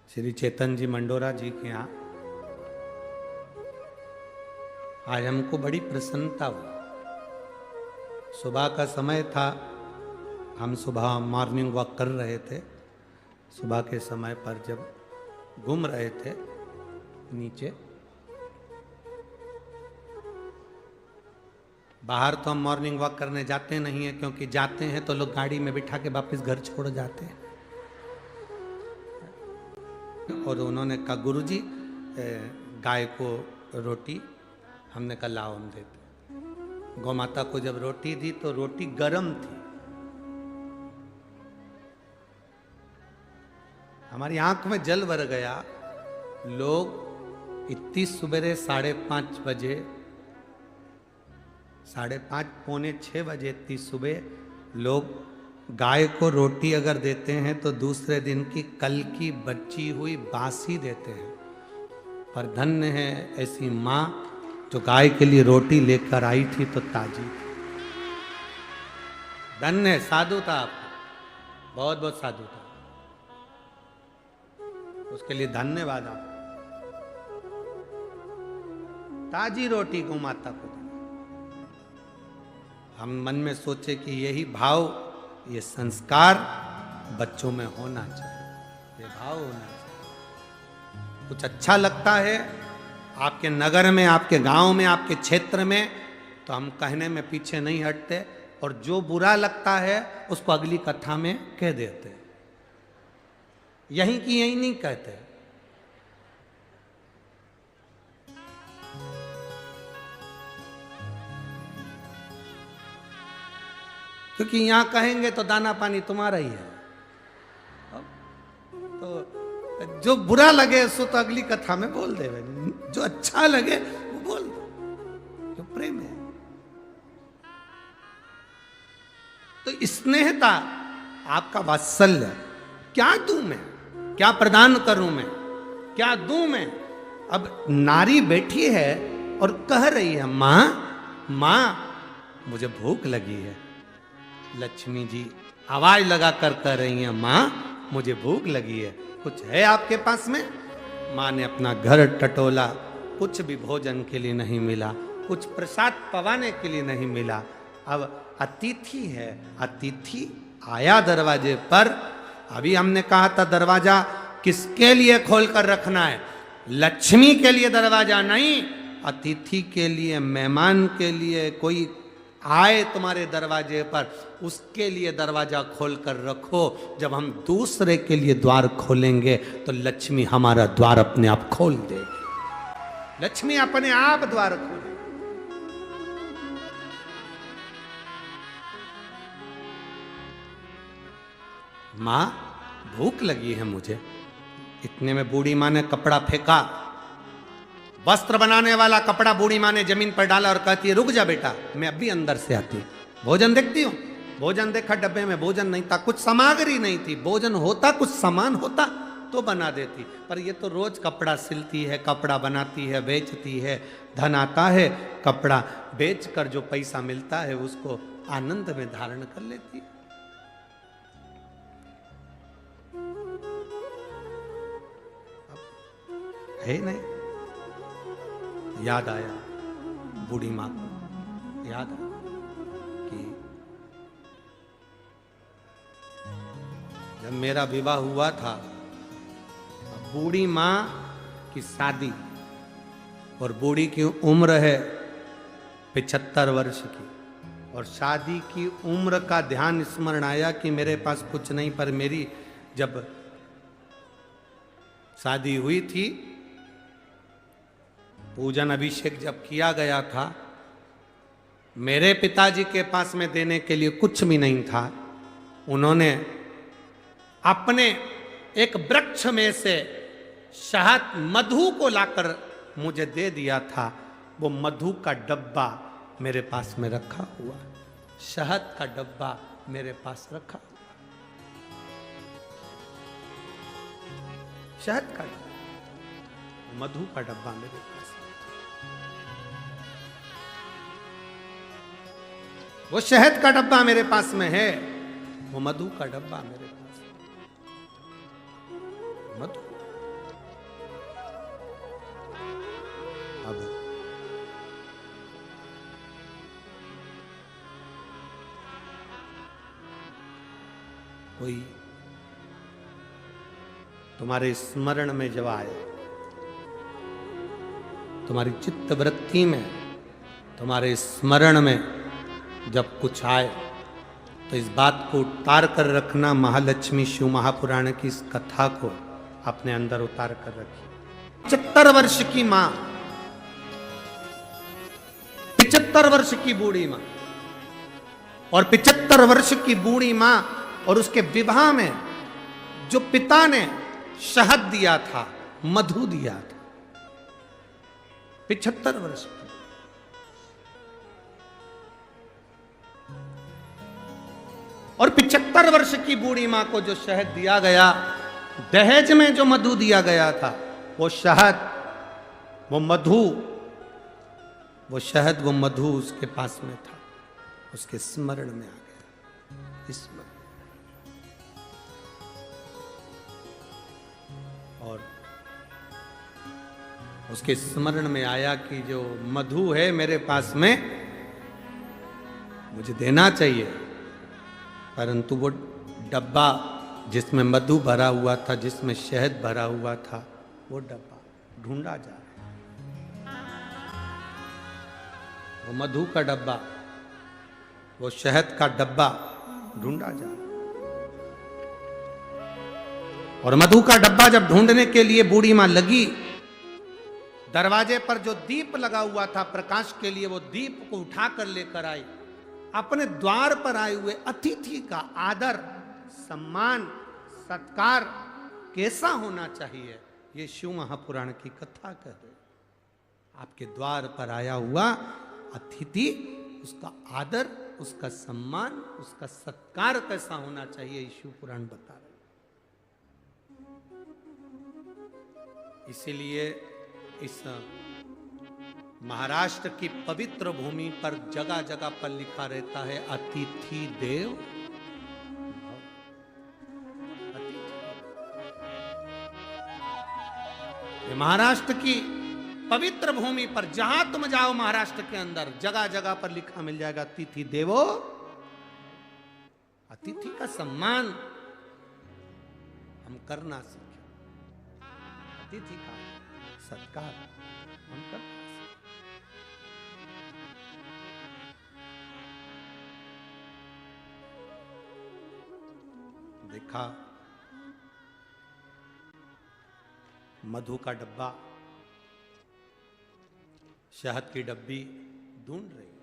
श्री चेतन जी मंडोरा जी के यहाँ, आज हमको बड़ी प्रसन्नता हुई। सुबह का समय था, हम सुबह मॉर्निंग वॉक कर रहे थे। सुबह के समय पर जब घूम रहे थे नीचे, बाहर तो हम मॉर्निंग वॉक करने जाते नहीं हैं, क्योंकि जाते हैं तो लोग गाड़ी में बिठा के वापस घर छोड़ जाते हैं। और उन्होंने कहा गुरुजी गाय को रोटी, हमने कहा लाओ हम देते। गौ माता को जब रोटी दी तो रोटी गरम थी। हमारी आंख में जल भर गया। लोग इतनी सुबह 5:30 बजे, 5:30 पौने 6 बजे इतनी सुबह लोग गाय को रोटी अगर देते हैं तो दूसरे दिन की कल की बची हुई बासी देते हैं। पर धन्य है ऐसी माँ जो गाय के लिए रोटी लेकर आई थी तो ताजी। धन्य है, साधु था आपको, बहुत बहुत साधु था, उसके लिए धन्यवाद आपको। ताजी रोटी गौ माता को दी। हम मन में सोचे कि यही भाव, ये संस्कार बच्चों में होना चाहिए, ये भाव होना चाहिए। कुछ अच्छा लगता है आपके नगर में, आपके गांव में, आपके क्षेत्र में, तो हम कहने में पीछे नहीं हटते, और जो बुरा लगता है उसको अगली कथा में कह देते, यहीं की यहीं नहीं कहते। क्योंकि यहां कहेंगे तो दाना पानी तुम्हारा ही है, जो बुरा लगे सो तो अगली कथा में बोल दे, जो अच्छा लगे वो बोल दो, जो प्रेम है। तो स्नेहता, आपका वात्सल्य, क्या दूं मैं, क्या प्रदान करूं मैं, क्या दूं मैं। अब नारी बैठी है और कह रही है, मां मां मुझे भूख लगी है। लक्ष्मी जी आवाज लगाकर कह रही हैं, मां मुझे भूख लगी है, कुछ है आपके पास में। मां ने अपना घर टटोला, कुछ भी भोजन के लिए नहीं मिला, कुछ प्रसाद पवाने के लिए नहीं मिला। अब अतिथि है, अतिथि आया दरवाजे पर। अभी हमने कहा था दरवाजा किसके लिए खोलकर रखना है, लक्ष्मी के लिए दरवाजा नहीं, अतिथि के लिए, मेहमान के लिए। कोई आए तुम्हारे दरवाजे पर, उसके लिए दरवाजा खोलकर रखो। जब हम दूसरे के लिए द्वार खोलेंगे तो लक्ष्मी हमारा द्वार अपने आप खोल देगी। लक्ष्मी अपने आप द्वार खोले। मां भूख लगी है मुझे। इतने में बूढ़ी मां ने कपड़ा फेंका, वस्त्र बनाने वाला कपड़ा बूढ़ी मां ने जमीन पर डाला और कहती है, रुक जा बेटा, मैं अभी अंदर से आती हूं, भोजन देखती हूं। भोजन देखा, डब्बे में भोजन नहीं था, कुछ सामग्री नहीं थी। भोजन होता, कुछ सामान होता तो बना देती, पर ये तो रोज कपड़ा सिलती है, कपड़ा बनाती है, बेचती है, धन आता है, कपड़ा बेचकर जो पैसा मिलता है उसको आनंद में धारण कर लेती है। है नहीं, याद आया बूढ़ी माँ को, याद आया कि जब मेरा विवाह हुआ था, बूढ़ी माँ की शादी, और बूढ़ी की उम्र है 75 वर्ष की, और शादी की उम्र का ध्यान स्मरण आया कि मेरे पास कुछ नहीं, पर मेरी जब शादी हुई थी, पूजन अभिषेक जब किया गया था, मेरे पिताजी के पास में देने के लिए कुछ भी नहीं था। उन्होंने अपने एक वृक्ष में से शहद, मधु को लाकर मुझे दे दिया था। वो मधु का डब्बा मेरे पास में रखा हुआ, शहद का डब्बा मेरे पास रखा हुआ, शहद का डब्बा, मधु का डब्बा मेरे पास। वो शहद का डब्बा मेरे पास में है, वो मधु का डब्बा मेरे पास है। मधु। अब कोई तुम्हारे स्मरण में जब आए, तुम्हारी चित्त वृत्ति में, तुम्हारे स्मरण में जब कुछ आए, तो इस बात को उतार कर रखना। महालक्ष्मी शिव महापुराण की इस कथा को अपने अंदर उतार कर रखिए। 75 वर्ष की मां, 75 वर्ष की बूढ़ी मां, और 75 वर्ष की बूढ़ी मां, और उसके विवाह में जो पिता ने शहद दिया था, मधु दिया था, 75 वर्ष की। और 75 वर्ष की बूढ़ी मां को जो शहद दिया गया, दहेज में जो मधु दिया गया था, वो शहद, वो मधु, वो शहद, वो मधु उसके पास में था, उसके स्मरण में आ गया। स्मरण। और उसके स्मरण में आया कि जो मधु है मेरे पास में, मुझे देना चाहिए, परंतु वो डब्बा जिसमें मधु भरा हुआ था, जिसमें शहद भरा हुआ था, वो डब्बा ढूंढा जा रहा है। वो मधु का डब्बा, वो शहद का डब्बा ढूंढा जा रहा है। और मधु का डब्बा जब ढूंढने के लिए बूढ़ी मां लगी, दरवाजे पर जो दीप लगा हुआ था प्रकाश के लिए, वो दीप को उठाकर लेकर आई। अपने द्वार पर आए हुए अतिथि का आदर, सम्मान, सत्कार कैसा होना चाहिए, ये शिव महापुराण की कथा कह रहे। आपके द्वार पर आया हुआ अतिथि, उसका आदर, उसका सम्मान, उसका सत्कार कैसा होना चाहिए, ये शिव पुराण बता रहे। इसीलिए इस महाराष्ट्र की पवित्र भूमि पर जगह जगह पर लिखा रहता है अतिथि देव भव। ये महाराष्ट्र की पवित्र भूमि पर जहां तुम जाओ महाराष्ट्र के अंदर जगह जगह पर लिखा मिल जाएगा अतिथि देवो। अतिथि का सम्मान हम करना सीखें, अतिथि का सत्कार हम करना सीखें। देखा मधु का डब्बा, शहद की डब्बी ढूंढ रही,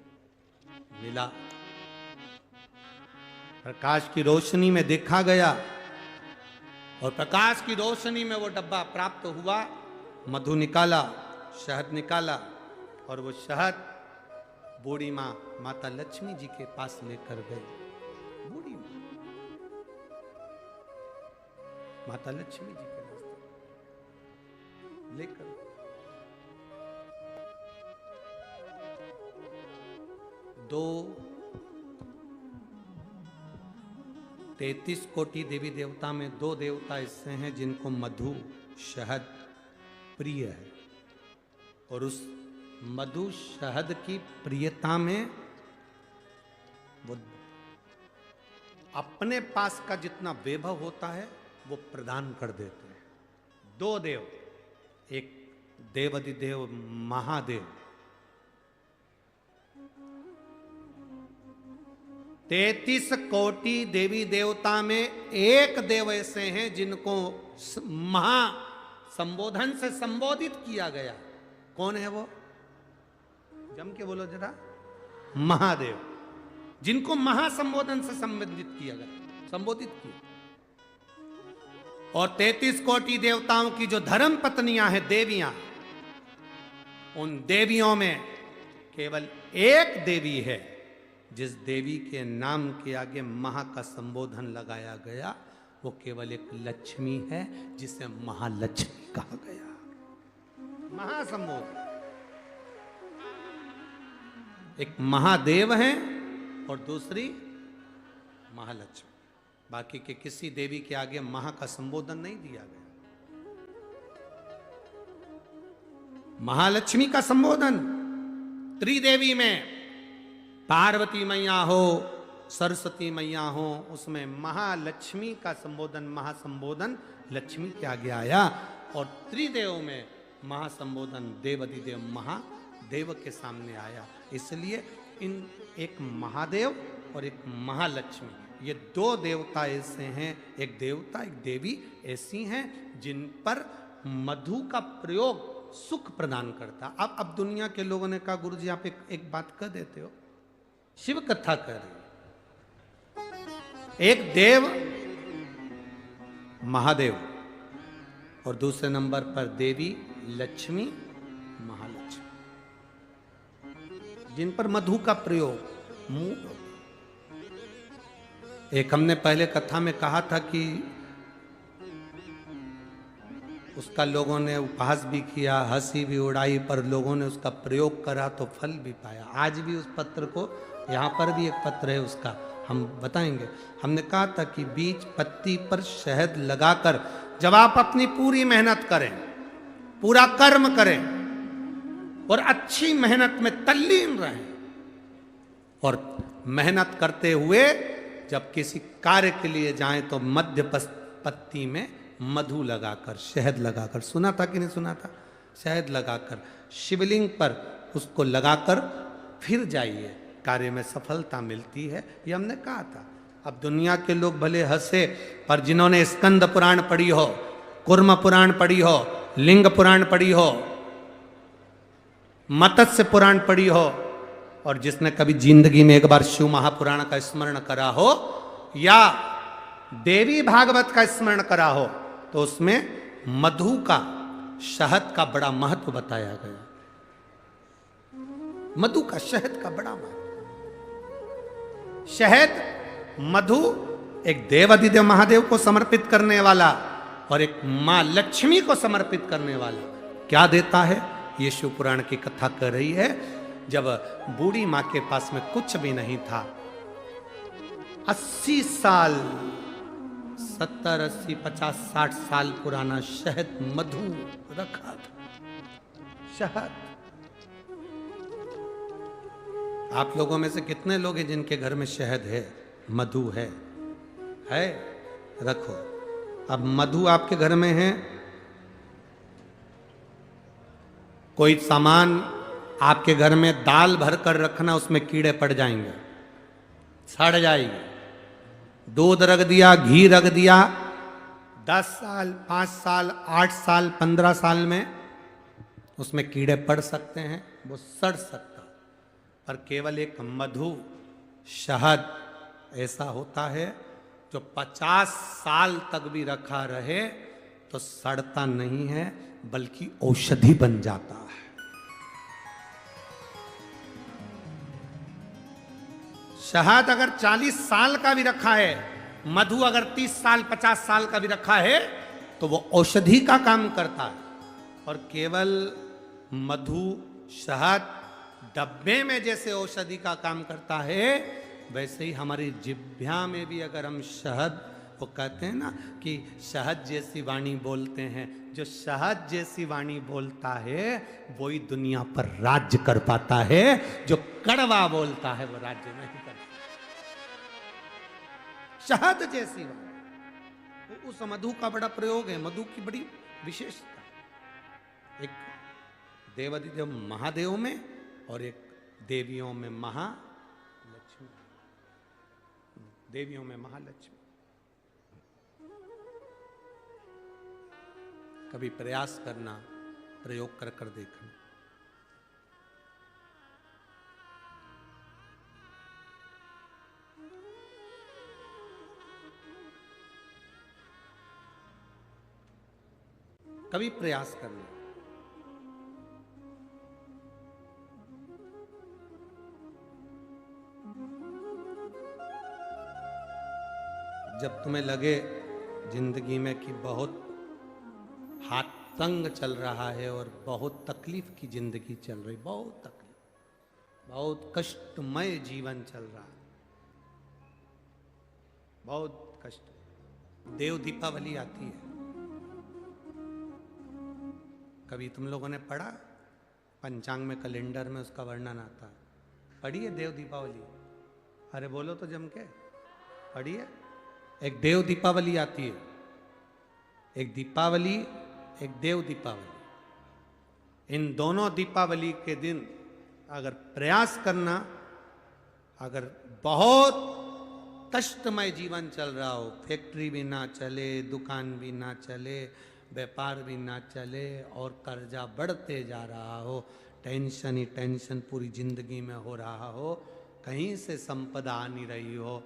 मिला, प्रकाश की रोशनी में देखा गया और प्रकाश की रोशनी में वो डब्बा प्राप्त हुआ। मधु निकाला, शहद निकाला और वो शहद बूढ़ी माँ माता लक्ष्मी जी के पास लेकर गई। बूढ़ी माता लक्ष्मी जी के पास लेकर 33 कोटि देवी देवता में 2 देवता ऐसे हैं जिनको मधु शहद प्रिय है, और उस मधु शहद की प्रियता में वो अपने पास का जितना वैभव होता है वो प्रदान कर देते हैं। 2 देव, एक देवाधिदेव महादेव, 33 कोटि देवी देवता में एक देव ऐसे हैं जिनको महा संबोधन से संबोधित किया गया। कौन है वो? जम के बोलो जरा। महादेव, जिनको महासंबोधन से संबोधित किया गया, संबोधित किया। और 33 कोटि देवताओं की जो धर्म पत्नियां हैं, देवियां, उन देवियों में केवल एक देवी है जिस देवी के नाम के आगे महा का संबोधन लगाया गया, वो केवल एक लक्ष्मी है जिसे महालक्ष्मी कहा गया। महासंबोधन, एक महादेव है और दूसरी महालक्ष्मी। बाकी के किसी देवी के आगे महा का संबोधन नहीं दिया गया। महालक्ष्मी का संबोधन त्रिदेवी में, पार्वती मैया हो, सरस्वती मैया हो, उसमें महालक्ष्मी का संबोधन, महासंबोधन लक्ष्मी के आगे आया। और त्रिदेव में महासंबोधन देवाधिदेव महादेव के सामने आया। इसलिए इन एक महादेव और एक महालक्ष्मी, ये 2 देवता ऐसे हैं, एक देवता एक देवी ऐसी हैं जिन पर मधु का प्रयोग सुख प्रदान करता। अब दुनिया के लोगों ने कहा गुरुजी आप एक बात कह देते हो, शिव कथा कर रहे, एक देव महादेव और दूसरे नंबर पर देवी लक्ष्मी महालक्ष्मी, जिन पर मधु का प्रयोग। एक हमने पहले कथा में कहा था कि उसका लोगों ने उपहास भी किया, हंसी भी उड़ाई, पर लोगों ने उसका प्रयोग करा तो फल भी पाया। आज भी उस पत्र को, यहाँ पर भी एक पत्र है उसका, हम बताएंगे। हमने कहा था कि बीज पत्ती पर शहद लगाकर जब आप अपनी पूरी मेहनत करें, पूरा कर्म करें और अच्छी मेहनत में तल्लीन रहें, और मेहनत करते हुए जब किसी कार्य के लिए जाएं तो मध्य पत्ती में मधु लगाकर, शहद लगाकर, सुना था कि नहीं सुना था? शहद लगाकर शिवलिंग पर उसको लगाकर फिर जाइए, कार्य में सफलता मिलती है। ये हमने कहा था। अब दुनिया के लोग भले हंसे, पर जिन्होंने स्कंद पुराण पढ़ी हो, कुर्म पुराण पढ़ी हो, लिंग पुराण पढ़ी हो, मत्स्य पुराण पढ़ी हो, और जिसने कभी जिंदगी में एक बार शिव महापुराण का स्मरण करा हो या देवी भागवत का स्मरण करा हो, तो उसमें मधु का, शहद का बड़ा महत्व बताया गया। मधु का, शहद का बड़ा महत्व। शहद, मधु एक देवाधिदेव महादेव को समर्पित करने वाला और एक मां लक्ष्मी को समर्पित करने वाला क्या देता है, ये शिव पुराण की कथा कर रही है। जब बूढ़ी मां के पास में कुछ भी नहीं था, 80 साल, 70, 80, 50, 60 साल पुराना शहद, मधु रखा था। शहद। आप लोगों में से कितने लोग हैं जिनके घर में शहद है, मधु है? रखो। अब मधु आपके घर में है, कोई सामान आपके घर में दाल भर कर रखना, उसमें कीड़े पड़ जाएंगे, सड़ जाएगी। दूध रख दिया, घी रख दिया, 10 साल, 5 साल, 8 साल, 15 साल में उसमें कीड़े पड़ सकते हैं, वो सड़ सकता। पर केवल एक मधु, शहद ऐसा होता है जो 50 साल तक भी रखा रहे तो सड़ता नहीं है, बल्कि औषधि बन जाता है। शहद अगर 40 साल का भी रखा है, मधु अगर 30 साल, 50 साल का भी रखा है, तो वो औषधि का काम करता है। और केवल मधु, शहद डब्बे में जैसे औषधि का काम करता है, वैसे ही हमारी जिह्वा में भी अगर हम शहद, वो कहते हैं ना कि शहद जैसी वाणी बोलते हैं, जो शहद जैसी वाणी बोलता है वही दुनिया पर राज्य कर पाता है। जो कड़वा बोलता है वो राज्य नहीं कर पाता। शहद जैसी वाणी, तो उस मधु का बड़ा प्रयोग है, मधु की बड़ी विशेषता। एक देवाधिदेव महादेव में और एक देवियों में महालक्ष्मी, देवियों में महालक्ष्मी। कभी प्रयास करना, प्रयोग कर कर देखना। कभी प्रयास करना। जब तुम्हें लगे जिंदगी में कि बहुत हाथ तंग चल रहा है और बहुत तकलीफ की जिंदगी चल रही, बहुत तकलीफ, बहुत कष्टमय जीवन चल रहा है, बहुत कष्ट। देव दीपावली आती है, कभी तुम लोगों ने पढ़ा? पंचांग में, कैलेंडर में उसका वर्णन आता है। पढ़िए देव दीपावली? अरे बोलो तो जम के, पढ़िए। एक देव दीपावली आती है, एक दीपावली, एक देव दीपावली। इन दोनों दीपावली के दिन अगर प्रयास करना, अगर बहुत कष्टमय जीवन चल रहा हो, फैक्ट्री भी ना चले, दुकान भी ना चले, व्यापार भी ना चले और कर्जा बढ़ते जा रहा हो, टेंशन ही टेंशन पूरी जिंदगी में हो रहा हो, कहीं से संपदा आ नहीं रही हो,